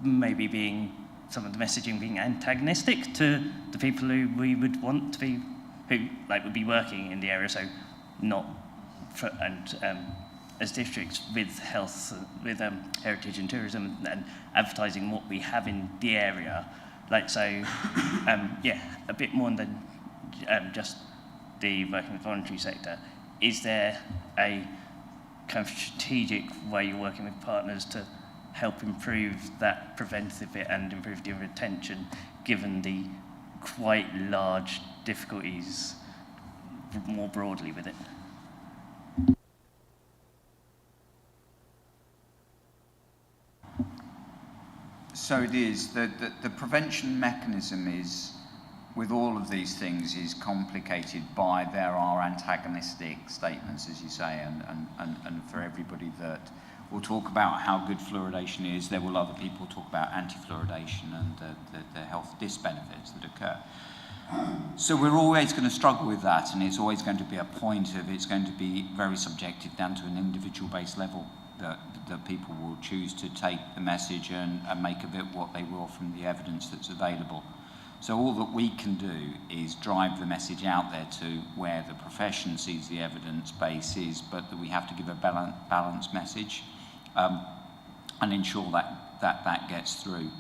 maybe being some of the messaging being antagonistic to the people who we would want to be, who like would be working in the area. So not for, and as districts with health, with heritage and tourism, and advertising what we have in the area, like so, yeah, a bit more than just the working with voluntary sector. Is there a kind of strategic way you're working with partners to help improve that preventative bit and improve the retention, given the quite large difficulties more broadly with it? So it is, the prevention mechanism is, with all of these things, is complicated by there are antagonistic statements, as you say, and for everybody that will talk about how good fluoridation is, there will other people talk about anti-fluoridation and the health disbenefits that occur. So we're always going to struggle with that, and it's always going to be a point of, it's going to be very subjective down to an individual based level that people will choose to take the message and make of it what they will from the evidence that's available. So all that we can do is drive the message out there to where the profession sees the evidence base is, but that we have to give a balanced message and ensure that gets through.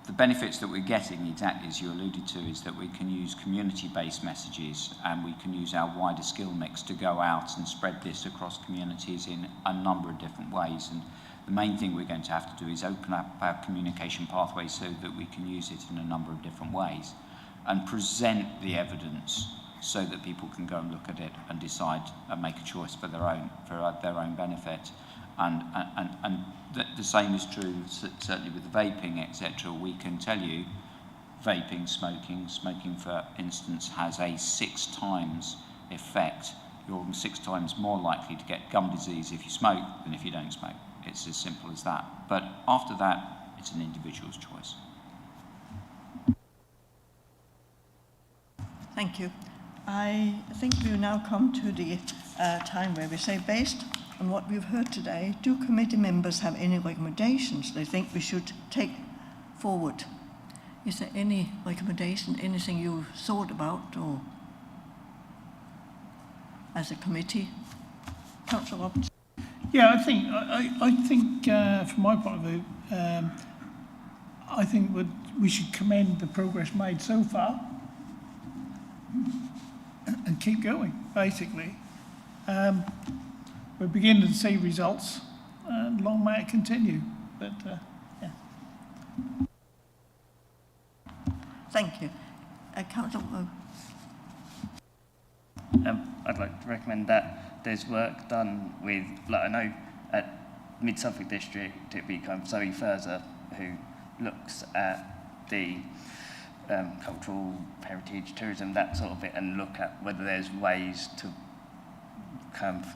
The benefits that we're getting, exactly as you alluded to, is that we can use community-based messages, and we can use our wider skill mix to go out and spread this across communities in a number of different ways. And the main thing we're going to have to do is open up our communication pathways so that we can use it in a number of different ways and present the evidence so that people can go and look at it and decide and make a choice for their own benefit. And the same is true certainly with vaping, etc. We can tell you vaping, smoking for instance has a 6 times effect. You're 6 times more likely to get gum disease if you smoke than if you don't smoke. It's as simple as that. But after that, it's an individual's choice. Thank you. I think we've now come to the time where we say, based on what we've heard today, do committee members have any recommendations they think we should take forward? Is there any recommendation, anything you've thought about, or as a committee? Councillor Roberts? Yeah, I think from my point of view, I think we should commend the progress made so far and keep going, basically. We're beginning to see results, and long may it continue, but yeah. Thank you. Councillor I'd like to recommend that there's work done with, like I know at Mid-Suffolk District it'd be kind of Zoe Furzer who looks at the cultural heritage, tourism, that sort of bit, and look at whether there's ways to kind of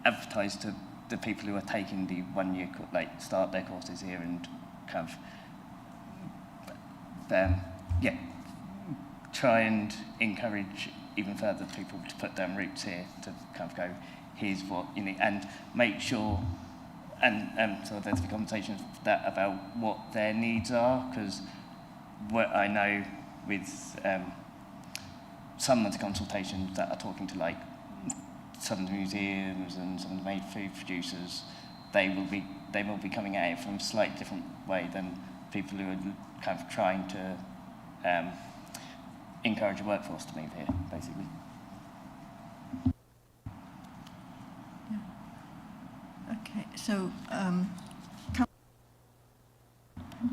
advertise to the people who are taking the 1 year, like start their courses here and kind of, yeah, try and encourage even further people to put down roots here, to kind of go, here's what you need, and make sure, and so there's the conversation that about what their needs are, because what I know with some of the consultations that are talking to like some of the museums and some of the made food producers, they will be coming at it from a slightly different way than people who are kind of trying to encourage a workforce to move here, basically. Okay, so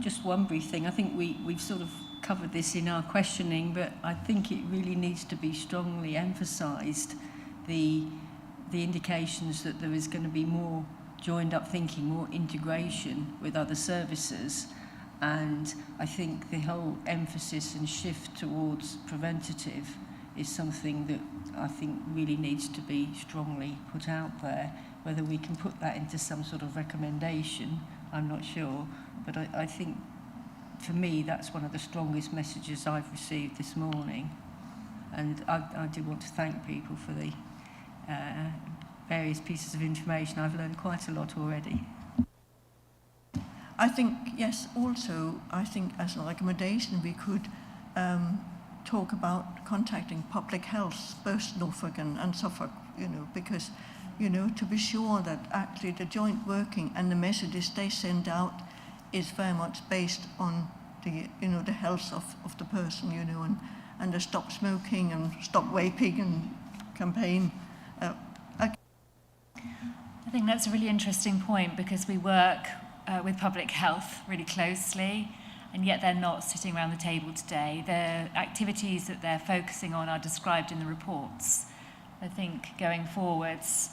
Just one brief thing. I think we've sort of covered this in our questioning, but I think it really needs to be strongly emphasised, the indications that there is going to be more joined up thinking, more integration with other services. And I think the whole emphasis and shift towards preventative is something that I think really needs to be strongly put out there. Whether we can put that into some sort of recommendation, I'm not sure. But I think, for me, that's one of the strongest messages I've received this morning. And I do want to thank people for the various pieces of information. I've learned quite a lot already. I think, yes, also, I think as a recommendation we could talk about contacting public health, both Norfolk and Suffolk, because, to be sure that actually the joint working and the messages they send out is very much based on the health of the person, and the stop smoking and stop vaping and campaign. I think that's a really interesting point, because we work with public health really closely, and yet they're not sitting around the table today. The activities that they're focusing on are described in the reports. I think going forwards,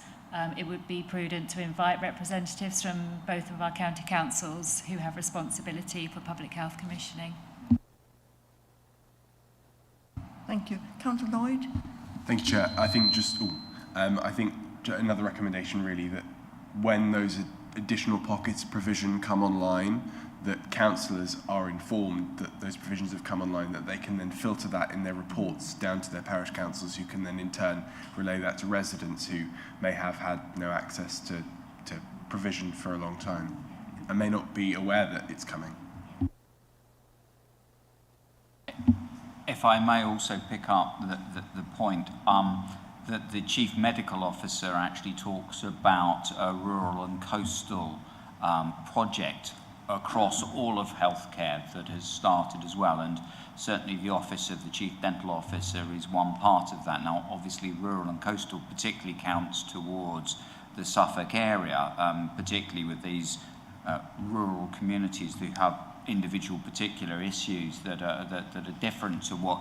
it would be prudent to invite representatives from both of our county councils who have responsibility for public health commissioning. Thank you. Councillor Lloyd? Thank you, Chair. I think I think another recommendation really, that when those additional pockets of provision come online, that councillors are informed that those provisions have come online, that they can then filter that in their reports down to their parish councils, who can then in turn relay that to residents who may have had no access to provision for a long time and may not be aware that it's coming. If I may also pick up the point that the Chief Medical Officer actually talks about a rural and coastal project across all of healthcare that has started as well, and certainly the office of the Chief Dental Officer is one part of that. Now, obviously, rural and coastal particularly counts towards the Suffolk area, particularly with these rural communities who have individual particular issues that are different to what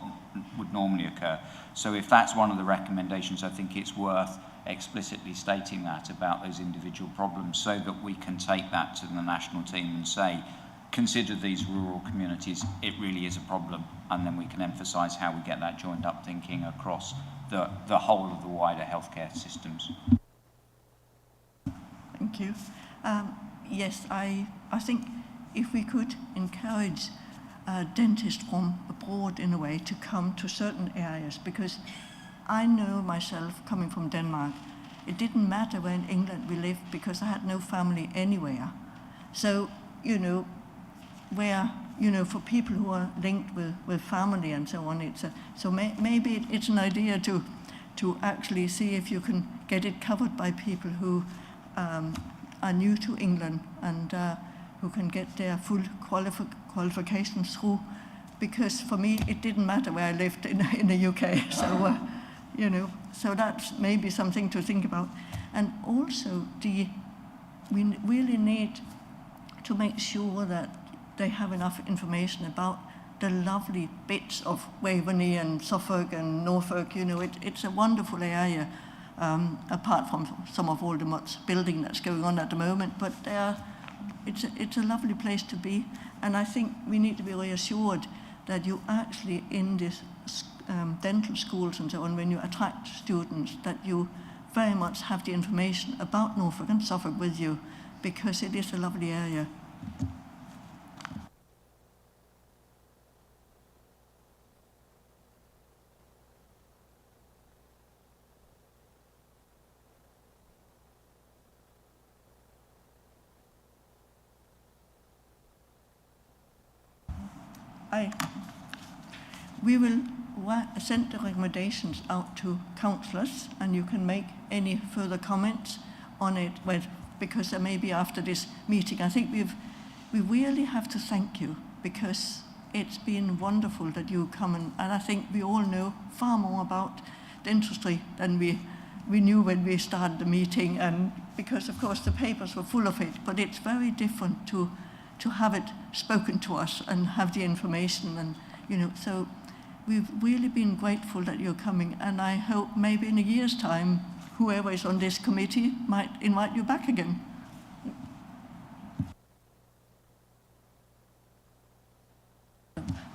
would normally occur. So if that's one of the recommendations, I think it's worth explicitly stating that about those individual problems, so that we can take that to the national team and say, consider these rural communities, it really is a problem, and then we can emphasise how we get that joined up thinking across the whole of the wider healthcare systems. Thank you. Yes, I think if we could encourage dentists from abroad in a way to come to certain areas, because I know myself, coming from Denmark, it didn't matter where in England we lived, because I had no family anywhere. So, for people who are linked with family and so on, maybe it's an idea to actually see if you can get it covered by people who are new to England and who can get their full qualifications through. Because for me, it didn't matter where I lived in the UK. So, so that's maybe something to think about. And also, we really need to make sure that they have enough information about the lovely bits of Waveney and Suffolk and Norfolk. It's a wonderful area, apart from some of all the much building that's going on at the moment. But it's a lovely place to be. And I think we need to be reassured that you actually, in this dental schools and so on, when you attract students, that you very much have the information about Norfolk and Suffolk with you, because it is a lovely area. We will send the recommendations out to councillors, and you can make any further comments on it, because maybe after this meeting, I think we really have to thank you, because it's been wonderful that you come, and I think we all know far more about dentistry than we knew when we started the meeting, and because of course the papers were full of it, but it's very different to have it spoken to us and have the information, and so we've really been grateful that you're coming, and I hope maybe in a year's time whoever is on this committee might invite you back again.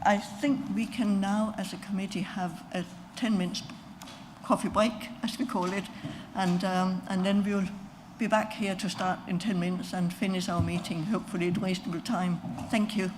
I think we can now, as a committee, have a 10-minute coffee break, as we call it, and then we'll be back here to start in 10 minutes and finish our meeting, hopefully in reasonable time. Thank you.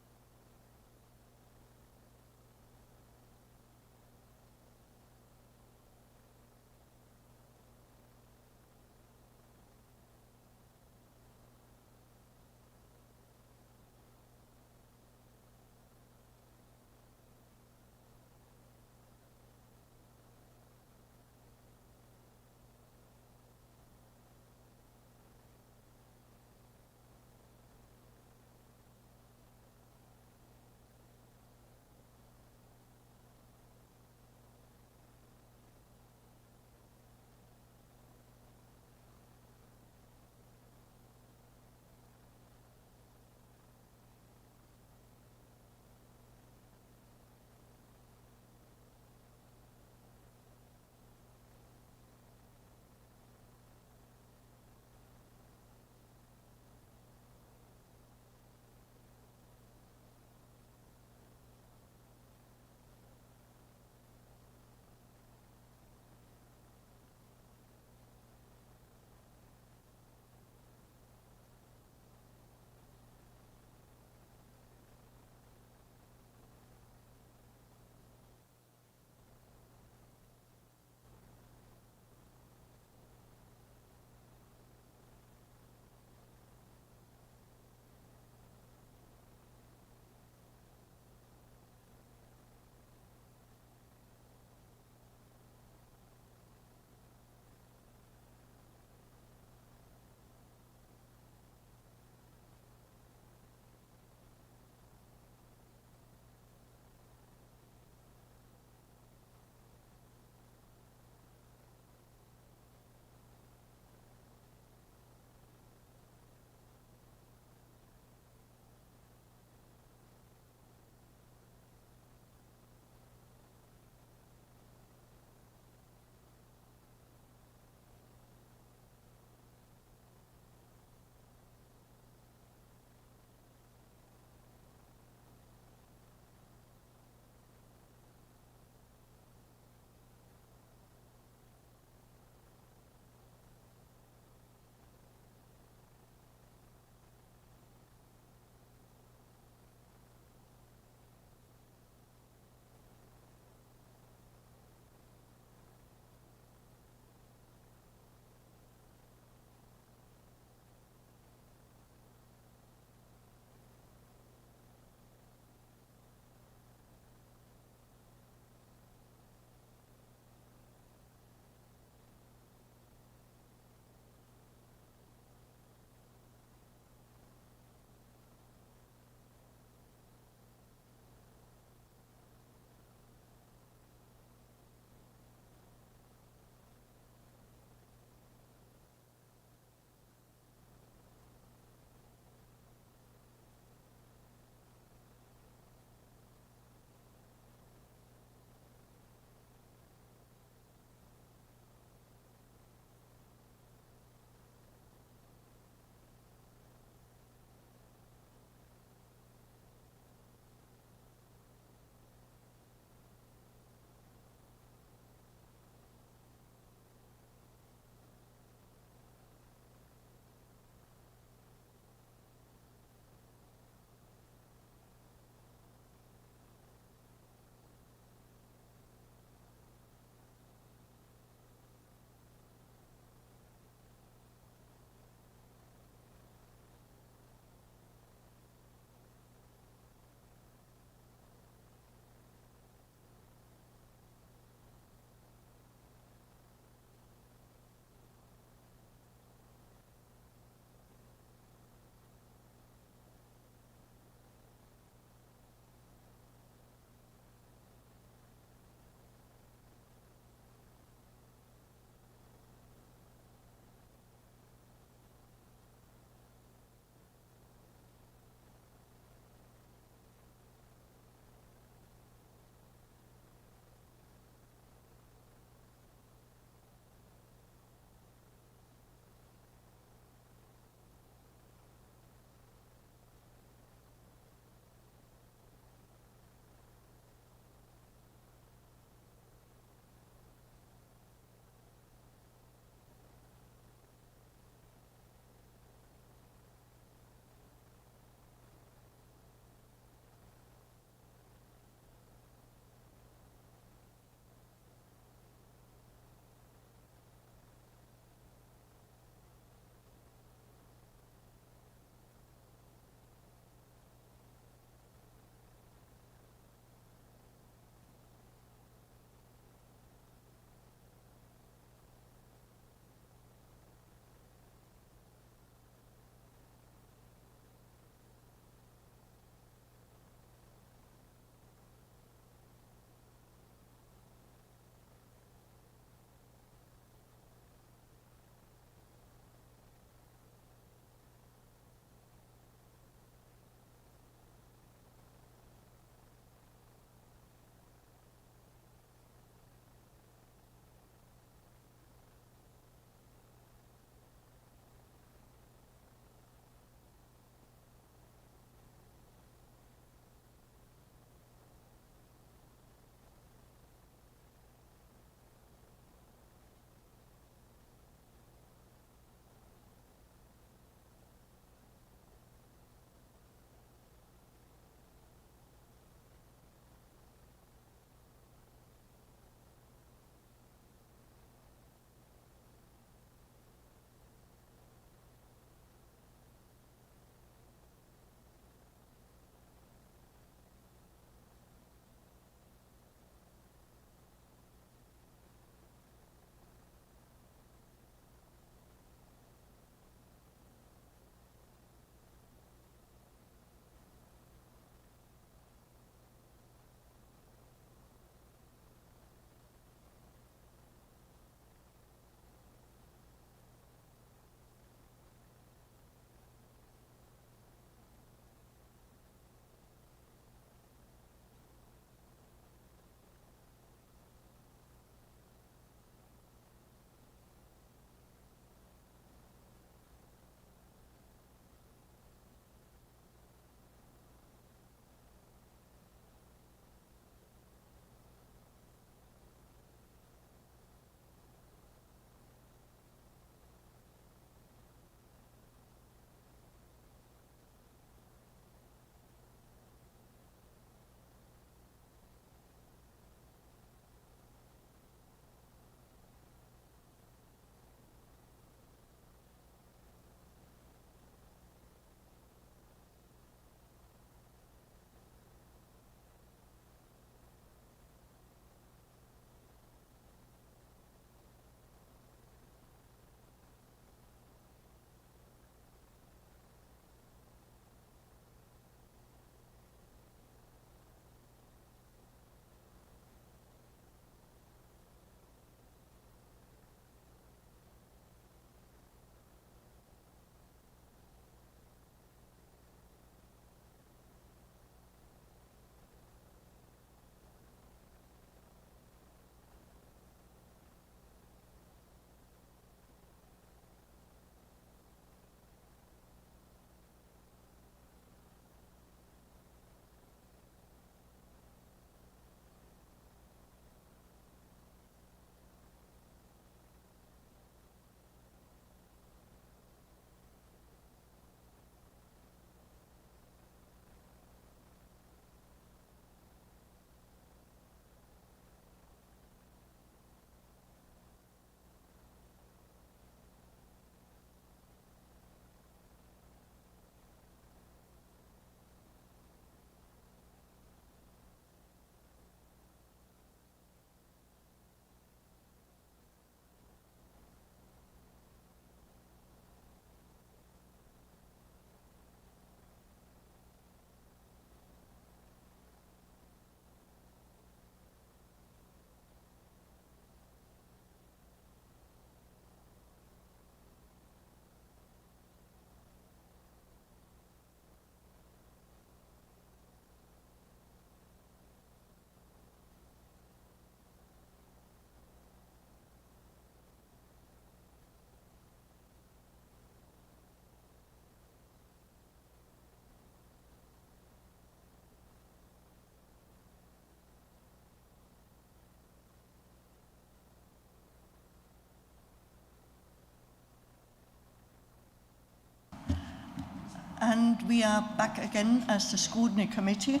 And we are back again as the Scrutiny Committee.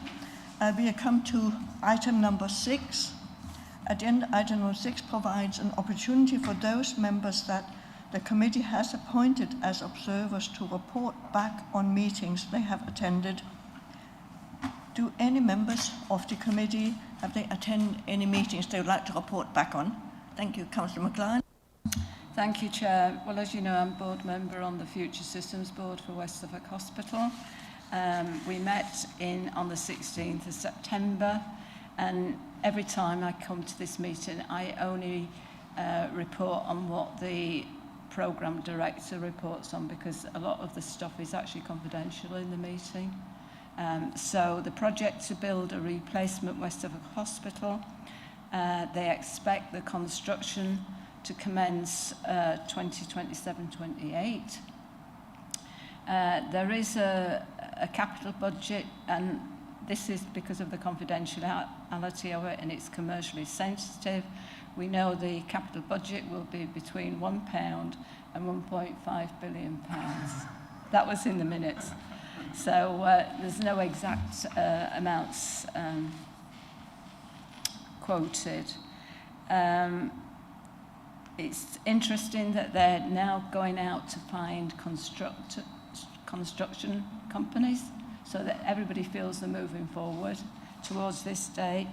We have come to item number 6. Agenda item number 6 provides an opportunity for those members that the committee has appointed as observers to report back on meetings they have attended. Do any members of the committee, have they attended any meetings they would like to report back on? Thank you, Councillor McLaren. Thank you, Chair. Well, as you know, I'm board member on the Future Systems Board for West Suffolk Hospital. We met on the 16th of September, and every time I come to this meeting, I only report on what the programme director reports on, because a lot of the stuff is actually confidential in the meeting. So the project to build a replacement West Suffolk Hospital, they expect the construction to commence 2027-28. There is a capital budget, and this is because of the confidentiality of it, and it's commercially sensitive. We know the capital budget will be between £1 and £1.5 billion. That was in the minutes. So there's no exact amounts quoted. It's interesting that they're now going out to find construction companies so that everybody feels they're moving forward towards this date.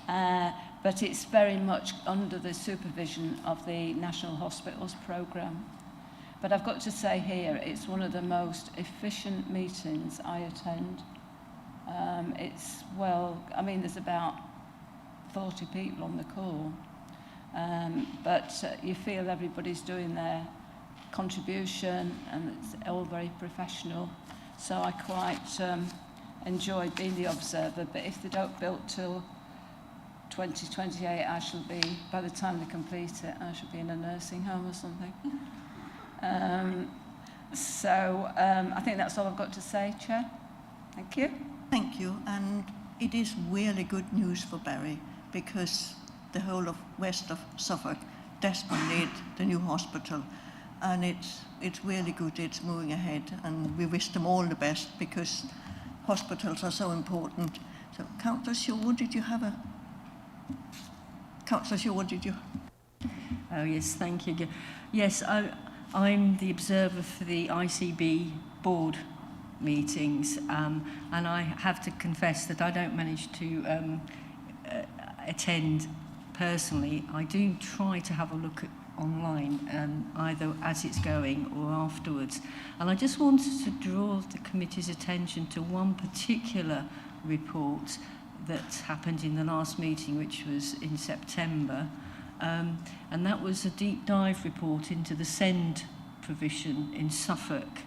But it's very much under the supervision of the National Hospitals Programme. But I've got to say here, it's one of the most efficient meetings I attend. There's about 40 people on the call. But you feel everybody's doing their contribution, and it's all very professional. So I quite enjoyed being the observer. But if they don't build till 2028, by the time they complete it, I should be in a nursing home or something. I think that's all I've got to say, Chair. Thank you. Thank you, and it is really good news for Barry, because the whole of west of Suffolk desperately need the new hospital, and it's really good. It's moving ahead, and we wish them all the best, because hospitals are so important. So, Councillor Shaw, did you have a? Councillor Shaw, did you? Oh yes, thank you. Yes, I'm the observer for the ICB board meetings, and I have to confess that I don't manage to attend personally. I do try to have a look at online, either as it's going or afterwards. And I just wanted to draw the committee's attention to one particular report that happened in the last meeting, which was in September. And that was a deep dive report into the SEND provision in Suffolk.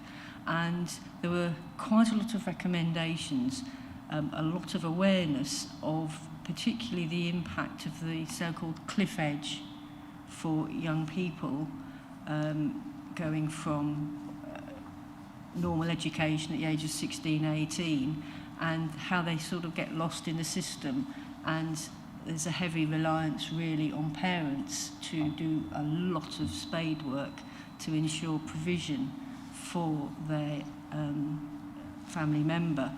And there were quite a lot of recommendations, a lot of awareness of particularly the impact of the so-called cliff edge for young people going from normal education at the age of 16, 18, and how they sort of get lost in the system. And there's a heavy reliance really on parents to do a lot of spade work to ensure provision for their family member.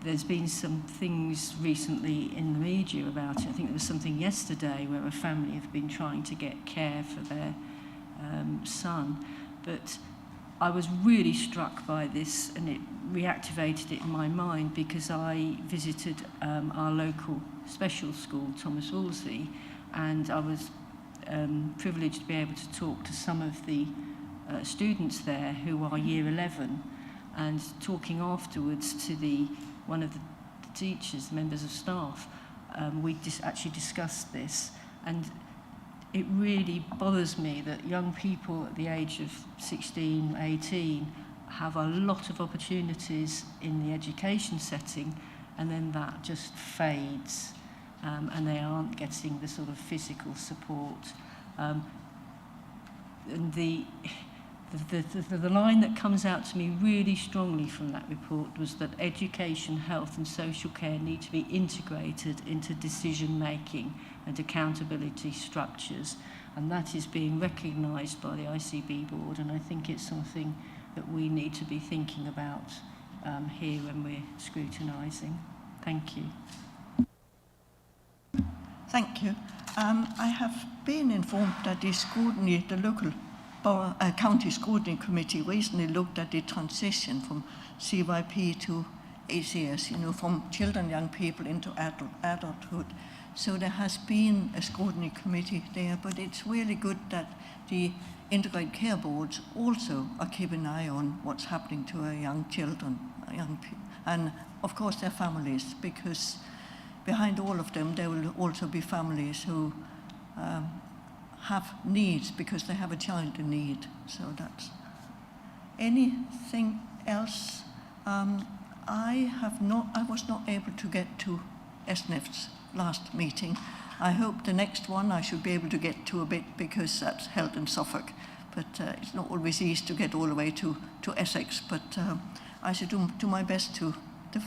There's been some things recently in the media about it. I think there was something yesterday where a family have been trying to get care for their son. But I was really struck by this, and it reactivated it in my mind, because I visited our local special school, Thomas Wolsey, and I was privileged to be able to talk to some of the students there who are year 11, and talking afterwards to one of the teachers, members of staff, we actually discussed this, and it really bothers me that young people at the age of 16, 18 have a lot of opportunities in the education setting, and then that just fades, and they aren't getting the sort of physical support. And the line that comes out to me really strongly from that report was that education, health and social care need to be integrated into decision making and accountability structures, and that is being recognised by the ICB board, and I think it's something that we need to be thinking about here when we're scrutinising. Thank you. Thank you. I have been informed that the scrutiny, the local county scrutiny committee recently looked at the transition from CYP to ACS, from children, young people into adulthood. So there has been a scrutiny committee there, but it's really good that the integrated care boards also are keeping an eye on what's happening to our young children, and of course their families, because behind all of them there will also be families who have needs because they have a child in need. So that's anything else. I was not able to get to SNF's last meeting. I hope the next one I should be able to get to a bit, because that's held in Suffolk, but it's not always easy to get all the way to Essex, but I should do my best to the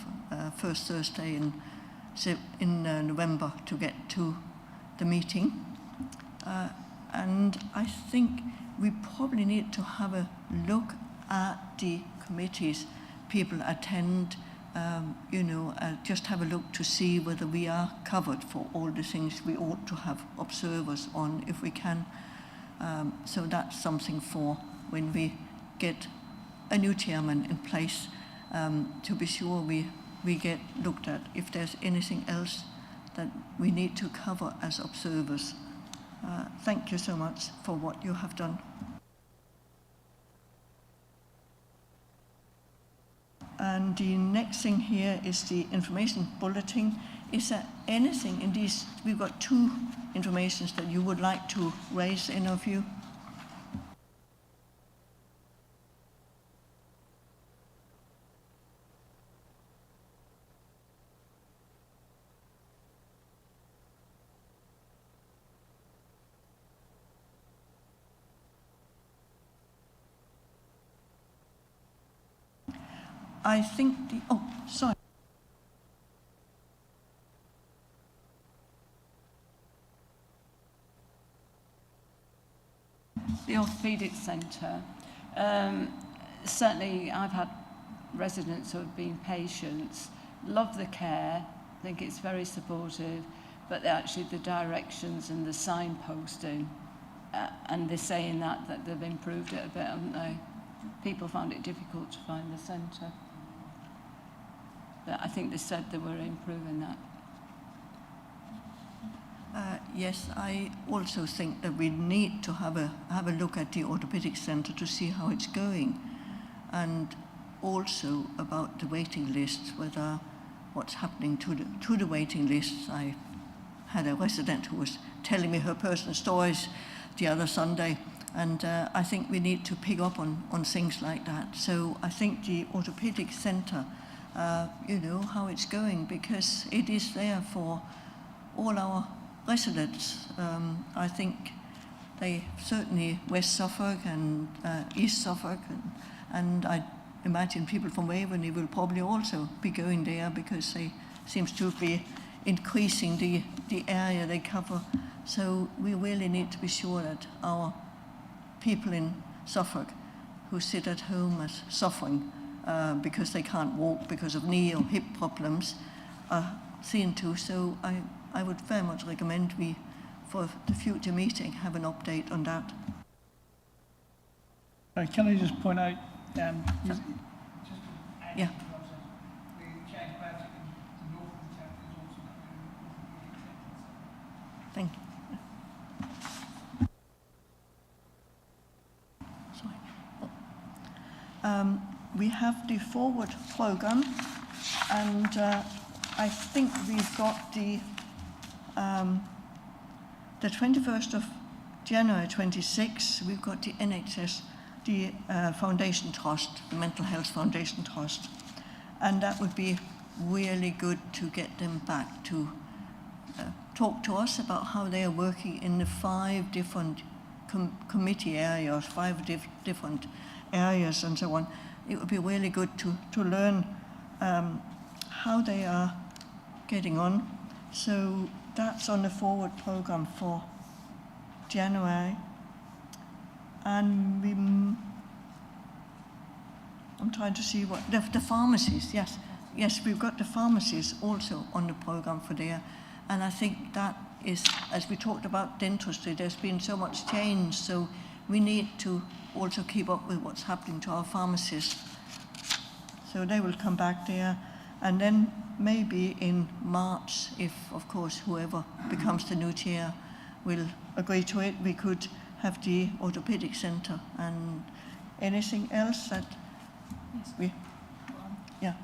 first Thursday in November to get to the meeting. And I think we probably need to have a look at the committees people attend, just have a look to see whether we are covered for all the things we ought to have observers on if we can. So that's something for when we get a new chairman in place, to be sure we get looked at if there's anything else that we need to cover as observers. Thank you so much for what you have done. And the next thing here is the information bulletin. Is there anything in these? We've got 2 informations that you would like to raise, any of you? I think sorry. The Orthopaedic Centre. Certainly I've had residents who have been patients, love the care, think it's very supportive, but actually the directions and the signposting, and they're saying that they've improved it a bit, haven't they? People found it difficult to find the centre. But I think they said they were improving that. Yes, I also think that we need to have a look at the orthopaedic centre to see how it's going, and also about the waiting lists, whether what's happening to the waiting lists. I had a resident who was telling me her personal stories the other Sunday, and I think we need to pick up on things like that. So I think the orthopaedic centre, how it's going, because it is there for all our residents. I think they certainly West Suffolk and East Suffolk, and I imagine people from Waverley will probably also be going there, because they seems to be increasing the area they cover. So we really need to be sure that our people in Suffolk who sit at home as suffering because they can't walk because of knee or hip problems are seen to. So I would very much recommend we, for the future meeting, have an update on that. Can I just point out, yeah. Thank you. Sorry. We have the forward program, and I think we've got the 21st of January 26. We've got the NHS, the Foundation Trust, the Mental Health Foundation Trust, and that would be really good to get them back to talk to us about how they are working in the 5 different committee areas, 5 different areas and so on. It would be really good to learn how they are getting on. So that's on the forward program for January. And I'm trying to see what, the pharmacies, yes. Yes, we've got the pharmacies also on the program for there. And I think that is, as we talked about dentistry, there's been so much change, so we need to also keep up with what's happening to our pharmacists. So they will come back there. And then maybe in March, if, of course, whoever becomes the new chair will agree to it, we could have the orthopedic centre. And anything else that we, yeah.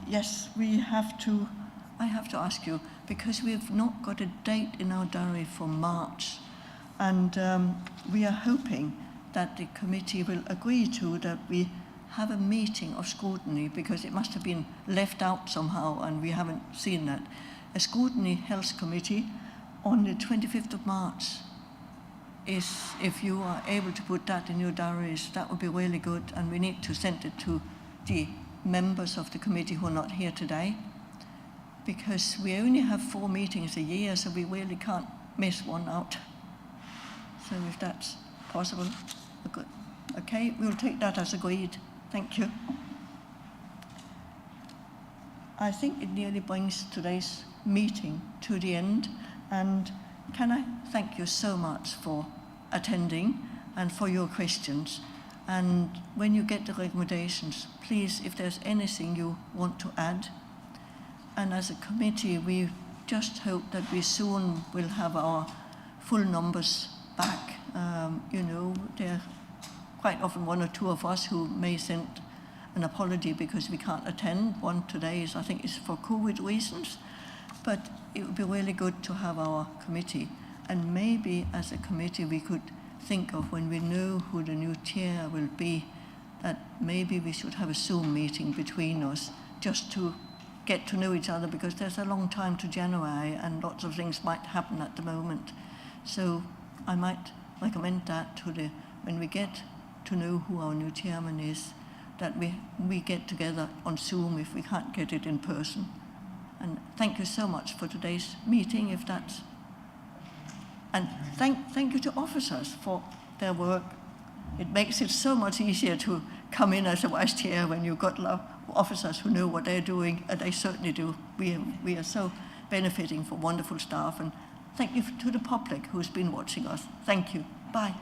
Yes, I have to ask you, because we've not got a date in our diary for March, and we are hoping that the committee will agree to that we have a meeting of scrutiny, because it must have been left out somehow and we haven't seen that. A scrutiny health committee on the 25th of March is, if you are able to put that in your diaries, that would be really good, and we need to send it to the members of the committee who are not here today, because we only have 4 meetings a year, so we really can't miss one out. So if that's possible, good. Okay, we'll take that as agreed. Thank you. I think it nearly brings today's meeting to the end, and can I thank you so much for attending and for your questions. And when you get the recommendations, please, if there's anything you want to add. And as a committee, we just hope that we soon will have our full numbers back. You know, there are quite often 1 or 2 of us who may send an apology because we can't attend. One today is, I think, is for COVID reasons. But it would be really good to have our committee. And maybe as a committee we could think of, when we know who the new chair will be, that maybe we should have a Zoom meeting between us just to get to know each other, because there's a long time to January and lots of things might happen at the moment. So I might recommend that to when we get to know who our new chairman is, that we get together on Zoom if we can't get it in person. And thank you so much for today's meeting, if that's. And thank you to officers for their work. It makes it so much easier to come in as a vice chair when you've got officers who know what they're doing, and they certainly do. We are so benefiting from wonderful staff, and thank you to the public who's been watching us. Thank you. Bye.